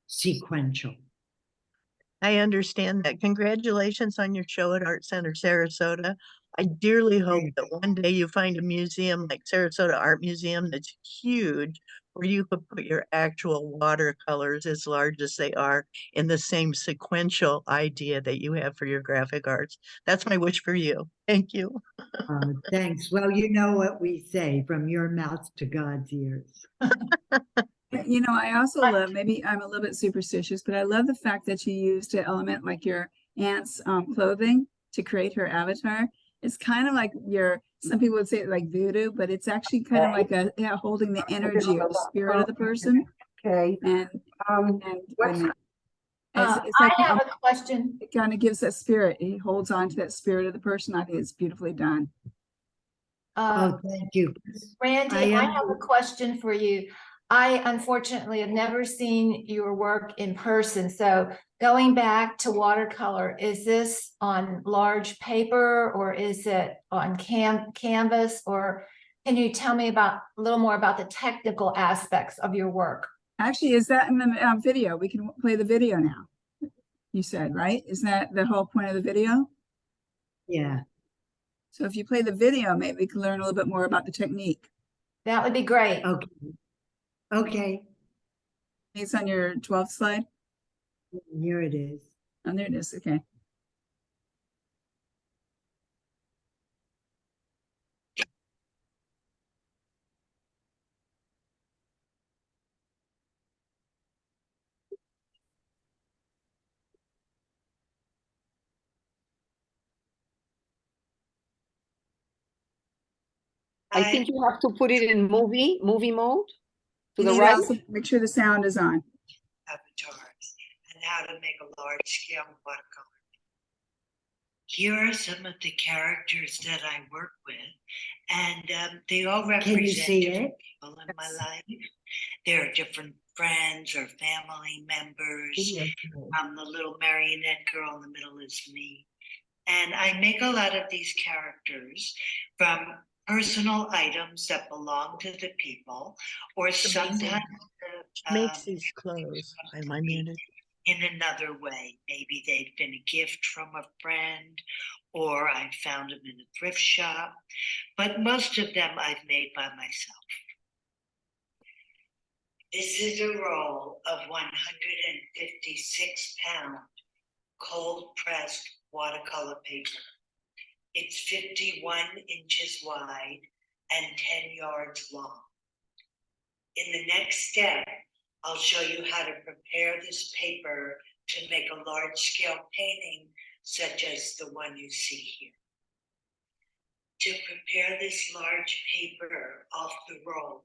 C: sequential.
E: I understand that. Congratulations on your show at Art Center Sarasota. I dearly hope that one day you find a museum like Sarasota Art Museum that's huge, where you could put your actual watercolors, as large as they are, in the same sequential idea that you have for your graphic arts. That's my wish for you. Thank you.
C: Thanks. Well, you know what we say, from your mouth to God's ears.
B: I also love, maybe I'm a little bit superstitious, but I love the fact that you used an element like your aunt's clothing to create her avatar. It's kind of like some people would say it like voodoo, but it's actually kind of like holding the energy or the spirit of the person.
A: Okay.
B: And
A: what's-
B: it's like
F: I have a question.
B: it kind of gives that spirit. He holds on to that spirit of the person. I think it's beautifully done.
C: Oh, thank you.
F: Randy, I have a question for you. I unfortunately have never seen your work in person. So going back to watercolor, is this on large paper or is it on canvas? Or can you tell me a little more about the technical aspects of your work?
B: Actually, is that in the video? We can play the video now. You said, right? Isn't that the whole point of the video?
C: Yeah.
B: So if you play the video, maybe we can learn a little bit more about the technique.
F: That would be great.
C: Okay.
B: It's on your 12th slide.
C: Here it is.
B: Oh, there it is. Okay.
A: I think you have to put it in movie mode to
B: You
A: the
B: need to
A: right.
B: also make sure the sound is on.
C: Avatars and how to make a large scale watercolor. Here are some of the characters that I work with, And they all represent
G: Can you see
C: different
G: it?
C: people in my life. There are different friends or family members. The little marionette girl in the middle is me. And I make a lot of these characters from personal items that belong to the people, or sometimes
E: Makes these clothes. Am I muted?
C: in another way. Maybe they've been a gift from a friend, or I found them in a thrift shop. But most of them I've made by myself. This is a roll of 156 pound cold pressed watercolor paper. It's 51 inches wide and 10 yards long. In the next step, I'll show you how to prepare this paper to make a large scale painting such as the one you see here. To prepare this large paper off the roll,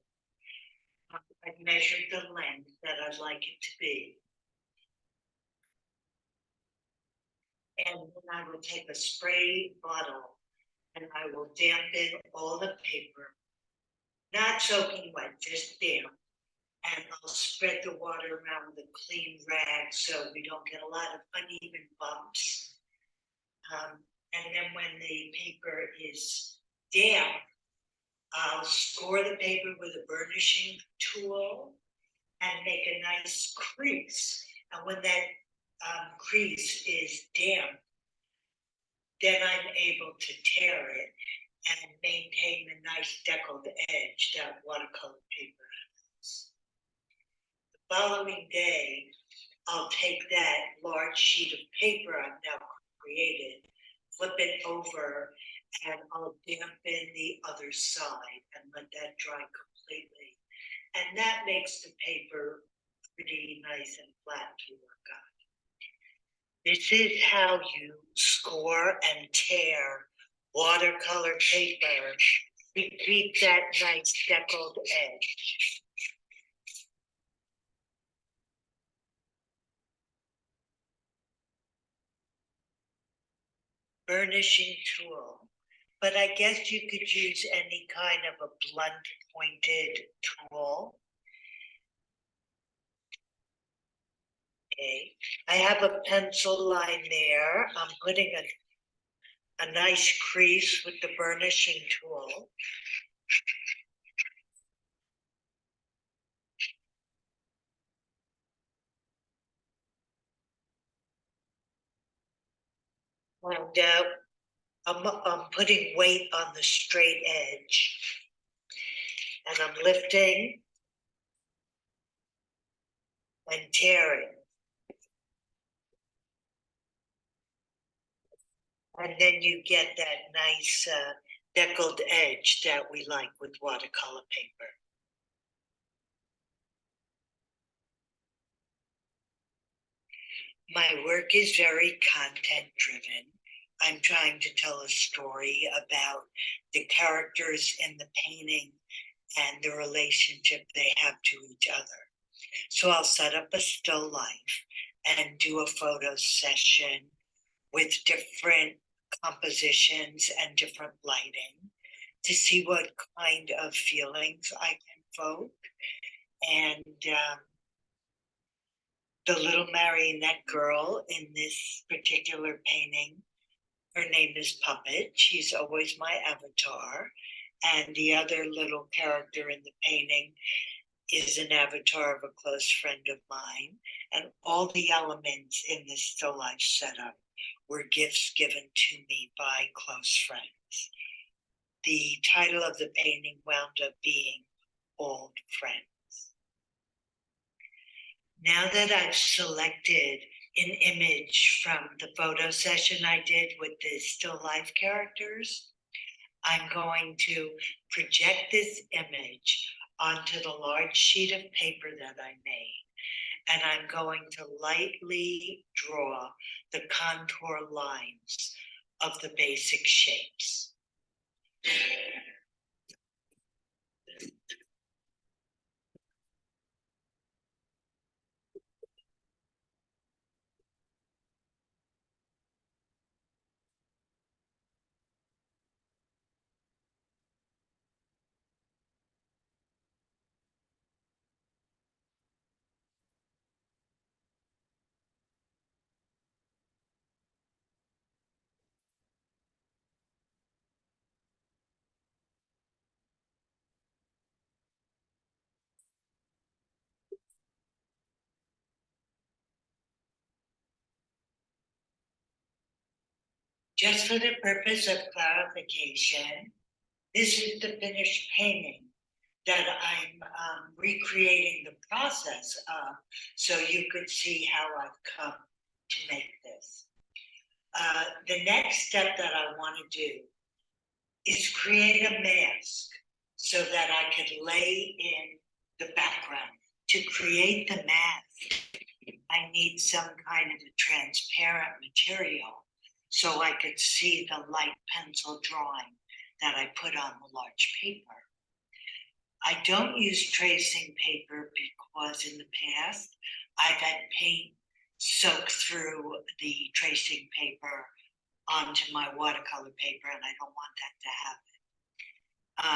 C: I've measured the length that I'd like it to be. And then I will take a spray bottle and I will dampen all the paper, not soaking wet, just damp. And I'll spread the water around with a clean rag so we don't get a lot of uneven bumps. And then when the paper is damp, I'll score the paper with a burnishing tool and make a nice crease. And when that crease is damp, then I'm able to tear it and maintain the nice deckled edge that watercolor paper has. The following day, I'll take that large sheet of paper I've now created, flip it over, and I'll dampen the other side and let that dry completely. And that makes the paper pretty nice and flat to work on. This is how you score and tear watercolor paper to keep that nice deckled edge. Burnishing tool, but I guess you could use any kind of a blunt pointed tool. Okay, I have a pencil line there. I'm putting a nice crease with the burnishing tool. And I'm putting weight on the straight edge. And I'm lifting and tearing. And then you get that nice deckled edge that we like with watercolor paper. My work is very content driven. I'm trying to tell a story about the characters in the painting and the relationship they have to each other. So I'll set up a still life and do a photo session with different compositions and different lighting to see what kind of feelings I can evoke. And the little marionette girl in this particular painting, her name is Puppet. She's always my avatar. And the other little character in the painting is an avatar of a close friend of mine. And all the elements in this still life setup were gifts given to me by close friends. The title of the painting wound up being Old Friends. Now that I've selected an image from the photo session I did with the still life characters, I'm going to project this image onto the large sheet of paper that I made. And I'm going to lightly draw the contour lines of the basic shapes. Just for the purpose of clarification, this is the finished painting that I'm recreating the process of, so you could see how I've come to make this. The next step that I want to do is create a mask so that I could lay in the background. To create the mask, I need some kind of a transparent material so I could see the light pencil drawing that I put on the large paper. I don't use tracing paper because in the past, I've had paint soak through the tracing paper onto my watercolor paper, and I don't want that to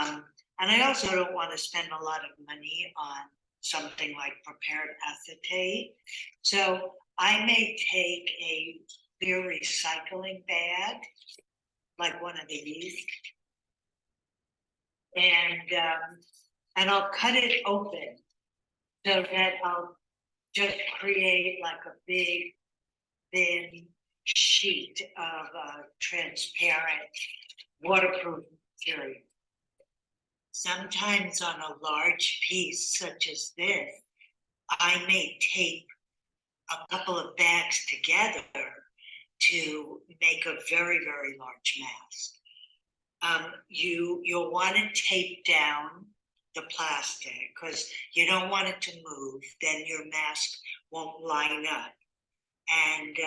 C: happen. And I also don't want to spend a lot of money on something like prepared acetate. So I may take a clear recycling bag, like one of these, and I'll cut it open so that I'll just create like a big, thin sheet of transparent, waterproof material. Sometimes on a large piece such as this, I may tape a couple of bags together to make a very, very large mask. You'll want to tape down the plastic because you don't want it to move, then your mask won't line up. And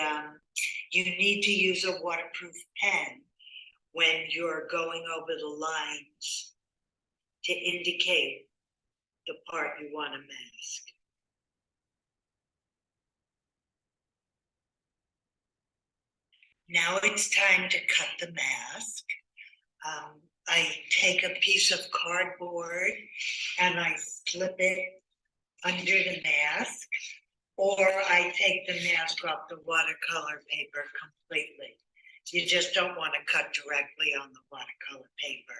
C: you need to use a waterproof pen when you're going over the lines to indicate the part you want to mask. Now it's time to cut the mask. I take a piece of cardboard and I slip it under the mask, or I take the mask off the watercolor paper completely. You just don't want to cut directly on the watercolor paper.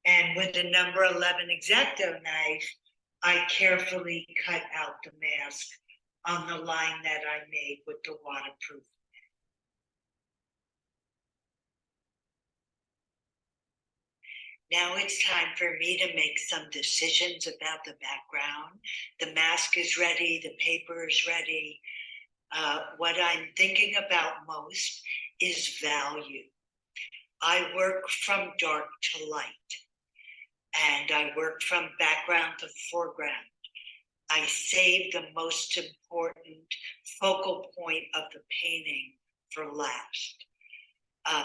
C: And with the number 11 X-Acto knife, I carefully cut out the mask on the line that I made with the waterproof. Now it's time for me to make some decisions about the background. The mask is ready, the paper is ready. What I'm thinking about most is value. I work from dark to light, and I work from background to foreground. I save the most important focal point of the painting for last.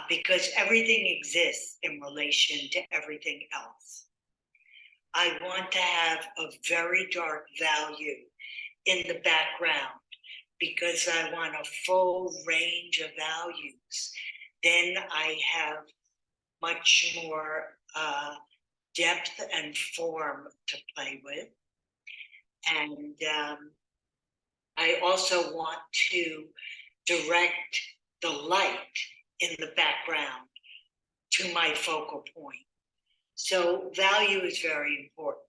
C: Because everything exists in relation to everything else. I want to have a very dark value in the background because I want a full range of values. Then I have much more depth and form to play with. And I also want to direct the light in the background to my focal point. So value is very important.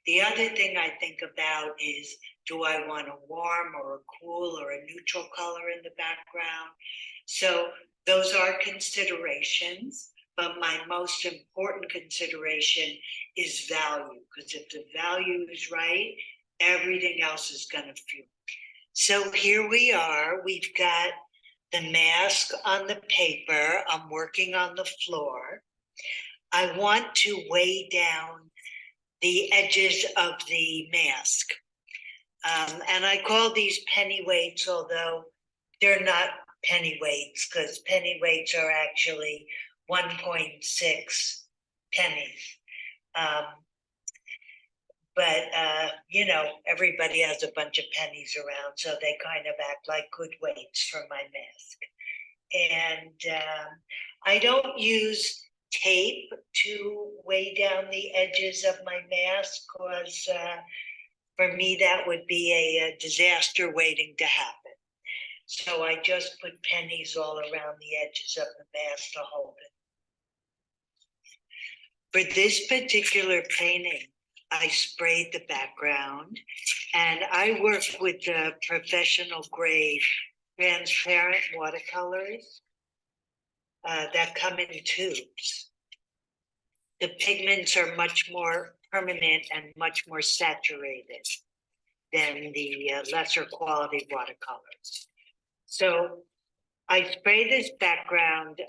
C: The other thing I think about is, do I want a warm or a cool or a neutral color in the background? So those are considerations, but my most important consideration is value, because if the value is right, everything else is gonna feel. So here we are, we've got the mask on the paper. I'm working on the floor. I want to weigh down the edges of the mask. And I call these penny weights, although they're not penny weights, because penny weights are actually 1.6 pennies. But you know, everybody has a bunch of pennies around, so they kind of act like good weights for my mask. And I don't use tape to weigh down the edges of my mask, because for me that would be a disaster waiting to happen. So I just put pennies all around the edges of the mask to hold it. For this particular painting, I sprayed the background, and I work with a professional grade transparent watercolors that come in tubes. The pigments are much more permanent and much more saturated than the lesser quality watercolors. So I spray this background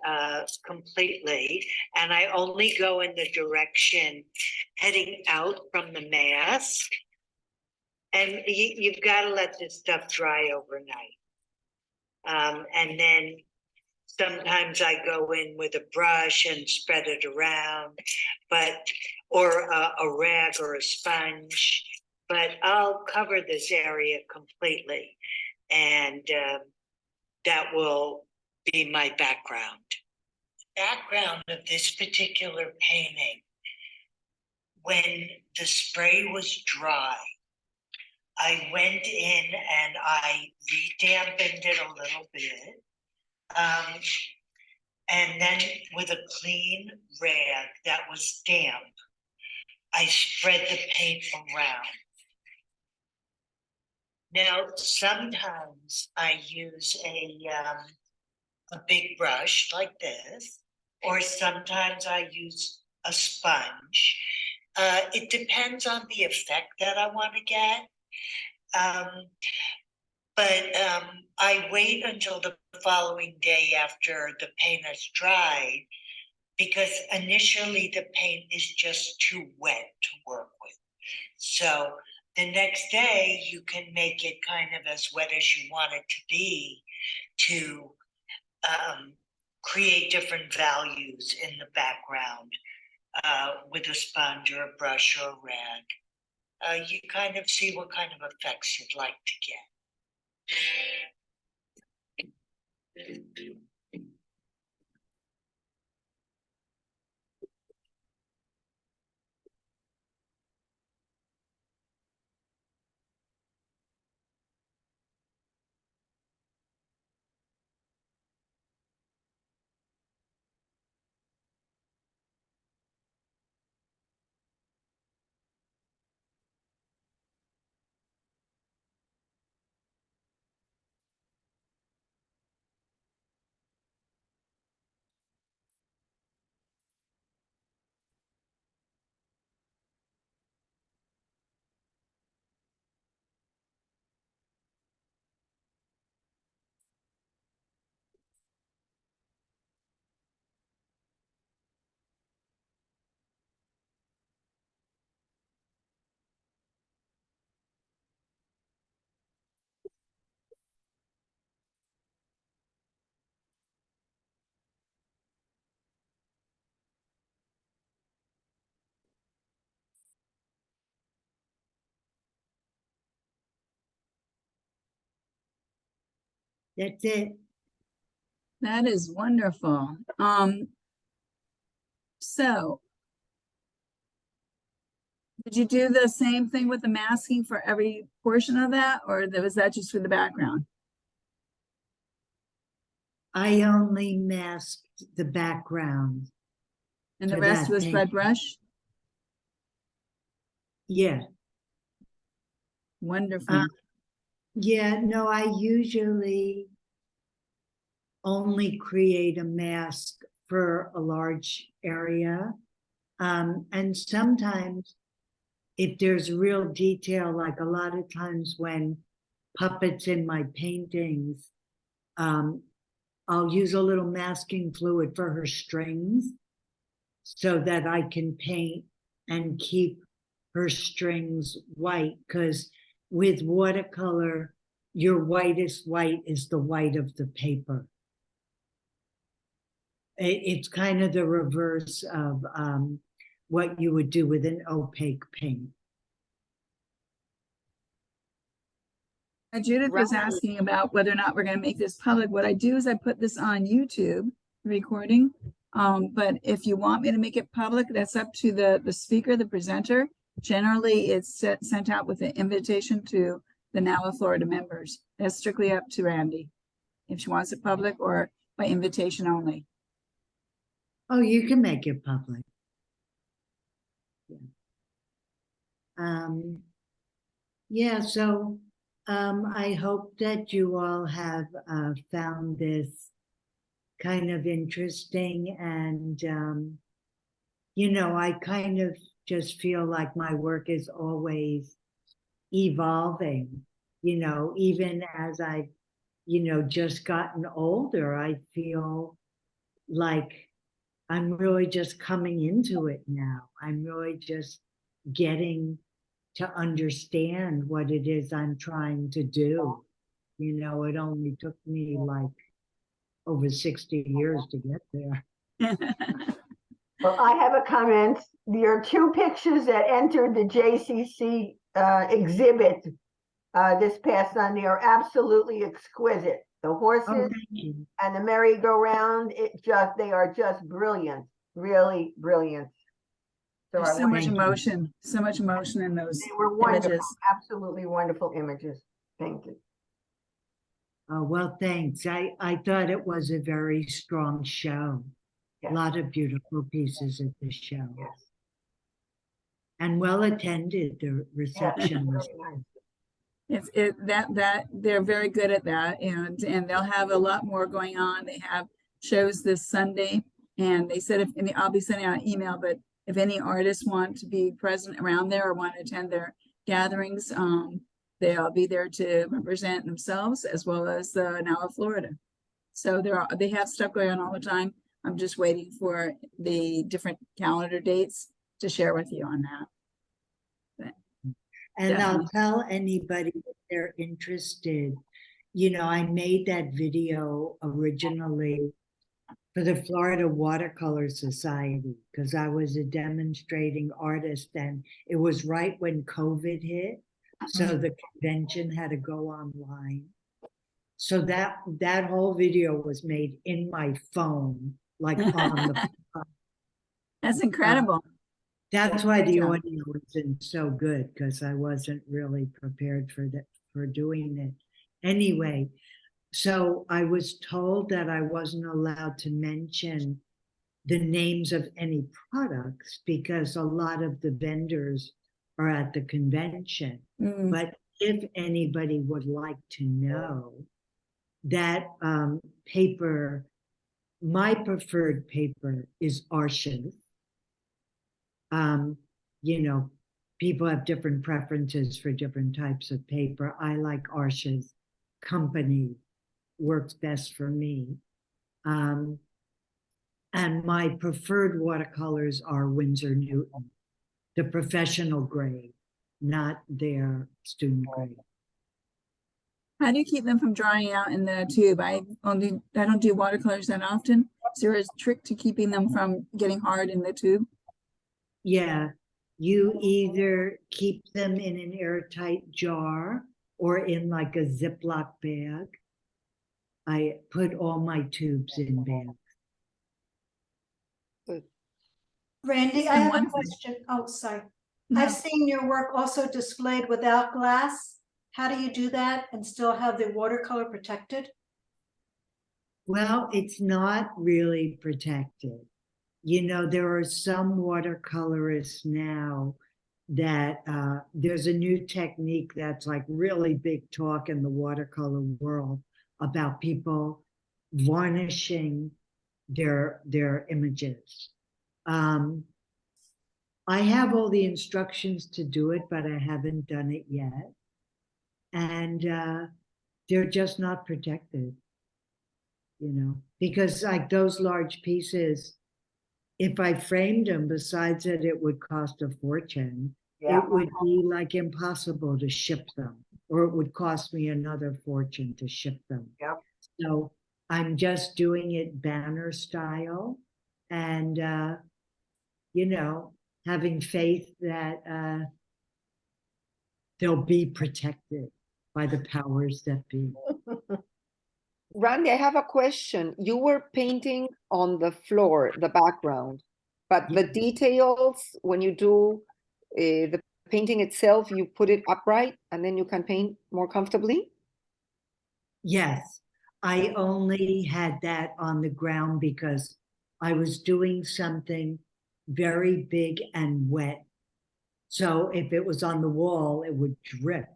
C: completely, and I only go in the direction heading out from the mask. And you've got to let this stuff dry overnight. And then sometimes I go in with a brush and spread it around, or a rag or a sponge, but I'll cover this area completely, and that will be my background. Background of this particular painting, when the spray was dry, I went in and I re-dampened it a little bit. And then with a clean rag that was damp, I spread the paint around. Now, sometimes I use a big brush like this, or sometimes I use a sponge. It depends on the effect that I want to get. But I wait until the following day after the paint has dried, because initially the paint is just too wet to work with. So the next day you can make it kind of as wet as you want it to be to create different values in the background with a sponge or a brush or a rag. You kind of see what kind of effects you'd like to get. That's it.
B: That is wonderful. So did you do the same thing with the masking for every portion of that, or was that just for the background?
C: I only masked the background.
B: And the
C: For
B: rest
C: that
B: was by
C: paint.
B: brush?
C: Yeah.
B: Wonderful.
C: Yeah, no, I usually only create a mask for a large area. And sometimes if there's real detail, like a lot of times when puppets in my paintings, I'll use a little masking fluid for her strings so that I can paint and keep her strings white, because with watercolor, your whitest white is the white of the paper. It's kind of the reverse of what you would do with an opaque paint.
B: Judith was asking about whether or not we're going to make this public. What I do is I put this on YouTube recording. But if you want me to make it public, that's up to the speaker, the presenter. Generally, it's sent out with an invitation to the NAWAFL Florida members. That's strictly up to Randy, if she wants it public or by invitation only.
C: Oh, you can make it public. Yeah, so I hope that you all have found this kind of interesting, and I kind of just feel like my work is always evolving, even as I've, just gotten older. I feel like I'm really just coming into it now. I'm really just getting to understand what it is I'm trying to do. It only took me like over 60 years to get there.
G: Well, I have a comment. Your two pictures that entered the JCC exhibit this past Sunday are absolutely exquisite. The horses
C: Oh, thank you.
G: and the merry-go-round, they are just brilliant, really brilliant. So
B: There's
G: I
B: so much
C: Thank you.
B: emotion, so much emotion in those
G: They were wonderful,
B: images.
G: absolutely wonderful images. Thank you.
C: Oh, well, thanks. I thought it was a very strong show.
G: Yes.
C: A lot of beautiful pieces at the show.
G: Yes.
C: And well attended. The reception was.
G: Very nice.
B: That they're very good at that, and they'll have a lot more going on. They have shows this Sunday, and they said and I'll be sending out an email, but if any artists want to be present around there or want to attend their gatherings, they'll be there to represent themselves as well as NAWAFL Florida. So they have stuff going on all the time. I'm just waiting for the different calendar dates to share with you on that.
C: And
B: Definitely.
C: I'll tell anybody if they're interested. I made that video originally for the Florida Watercolor Society because I was a demonstrating artist, and it was right when COVID hit. So the convention had to go online. So that whole video was made in my phone, like on the phone.
B: That's incredible.
C: That's why the
B: Yeah.
C: audio wasn't so good, because I wasn't really prepared for doing it. Anyway, so I was told that I wasn't allowed to mention the names of any products because a lot of the vendors are at the convention.
B: Mm.
C: But if anybody would like to know, that paper, my preferred paper is Arshes. People have different preferences for different types of paper. I like Arshes. Company works best for me. And my preferred watercolors are Winsor Newton, the professional grade, not their student grade.
B: How do you keep them from drying out in the tube? I don't do watercolors that often. Is there a trick to keeping them from getting hard in the tube?
C: Yeah, you either keep them in an airtight jar or in like a Ziploc bag. I put all my tubes in bags.
A: Good.
D: Randy, I
B: And
D: have a
B: one thing-
D: question. Oh, sorry.
B: No.
D: I've seen your work also displayed without glass. How do you do that and still have the watercolor protected?
C: Well, it's not really protected. There are some watercolorists now that there's a new technique that's like really big talk in the watercolor world about people varnishing their images. I have all the instructions to do it, but I haven't done it yet. And they're just not protected, because like those large pieces, if I framed them, besides that it would cost a fortune,
G: Yeah.
C: it would be like impossible to ship them, or it would cost me another fortune to ship them.
G: Yep.
C: So I'm just doing it banner style, and having faith that they'll be protected by the powers that be.
A: Randy, I have a question. You were painting on the floor, the background, but the details, when you do the painting itself, you put it upright and then you can paint more comfortably?
C: Yes, I only had that on the ground because I was doing something very big and wet. So if it was on the wall, it would drip.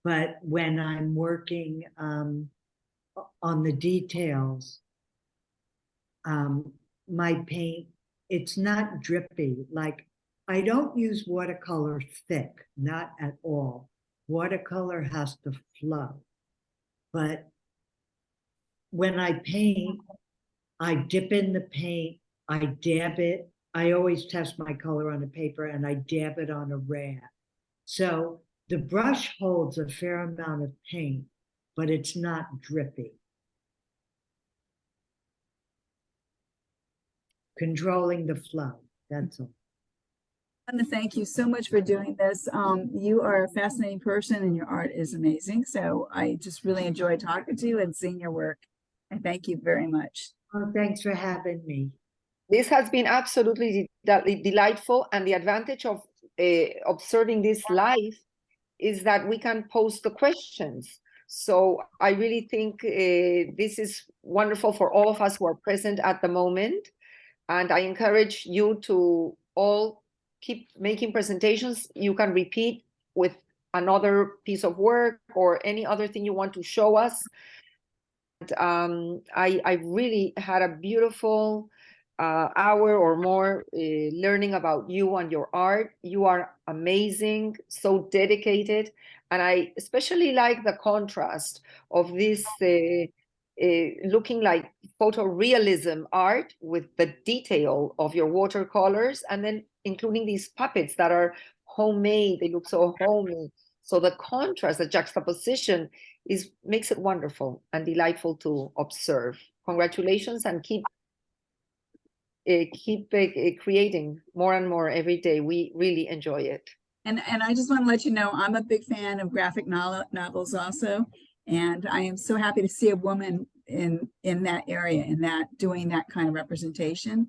C: But when I'm working on the details, my paint, it's not drippy. Like, I don't use watercolor thick, not at all. Watercolor has to flow. But when I paint, I dip in the paint, I dab it. I always test my color on the paper and I dab it on a rag. So the brush holds a fair amount of paint, but it's not drippy. Controlling the flow, that's all.
B: I want to thank you so much for doing this. You are a fascinating person and your art is amazing. So I just really enjoyed talking to you and seeing your work. And thank you very much.
C: Oh, thanks for having me.
A: This has been absolutely delightful, and the advantage of observing this live is that we can post the questions. So I really think this is wonderful for all of us who are present at the moment. And I encourage you to all keep making presentations. You can repeat with another piece of work or any other thing you want to show us. And I really had a beautiful hour or more learning about you and your art. You are amazing, so dedicated. And I especially like the contrast of this looking like photorealism art with the detail of your watercolors, and then including these puppets that are homemade. They look so homey. So the contrast, the juxtaposition makes it wonderful and delightful to observe. Congratulations, and keep creating more and more every day. We really enjoy it.
B: And I just want to let you know, I'm a big fan of graphic novels also. And I am so happy to see a woman in that area, in that doing that kind of representation.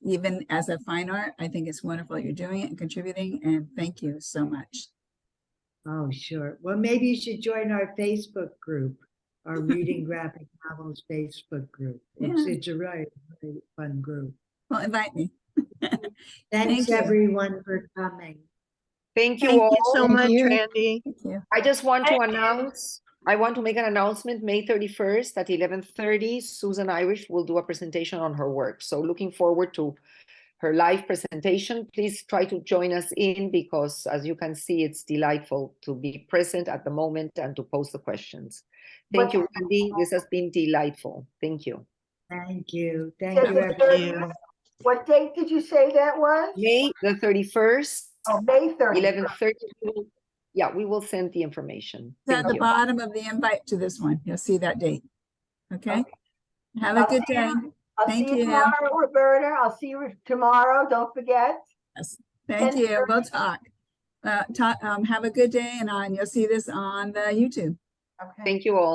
B: Even as a fine art, I think it's wonderful you're doing it and contributing. And thank you so much.
C: Oh, sure. Well, maybe you should join our Facebook group, our Reading Graphic Novels Facebook group. It's a really fun group.
B: Well, invite me.
C: Thanks,
B: Thank you.
C: everyone, for coming.
A: Thank you
E: Thank
A: all.
E: you so much, Randy.
B: Thank you.
A: I just want to announce, I want to make an announcement. May 31st at 11:30, Susan Irish will do a presentation on her work. So looking forward to her live presentation. Please try to join us in, because as you can see, it's delightful to be present at the moment and to pose the questions. Thank you, Randy. This has been delightful. Thank you.
C: Thank you.
G: Says
C: Thank you,
G: the
C: everyone.
G: 30th. What date did you say that was?
A: May the 31st,
G: Oh, May 30th.
A: 11:30. Yeah, we will send the information.
B: It's at
A: Thank
B: the
A: you.
B: bottom of the invite to this one. You'll see that date. Okay. Have a
G: I'll
B: good
G: see
B: day.
G: you- I'll
B: Thank
G: see you
B: you.
G: tomorrow, Roberta. I'll see you tomorrow. Don't forget.
B: Yes. Thank you. We'll talk. Have a good day, and you'll see this on the YouTube.
G: Okay.
A: Thank you all.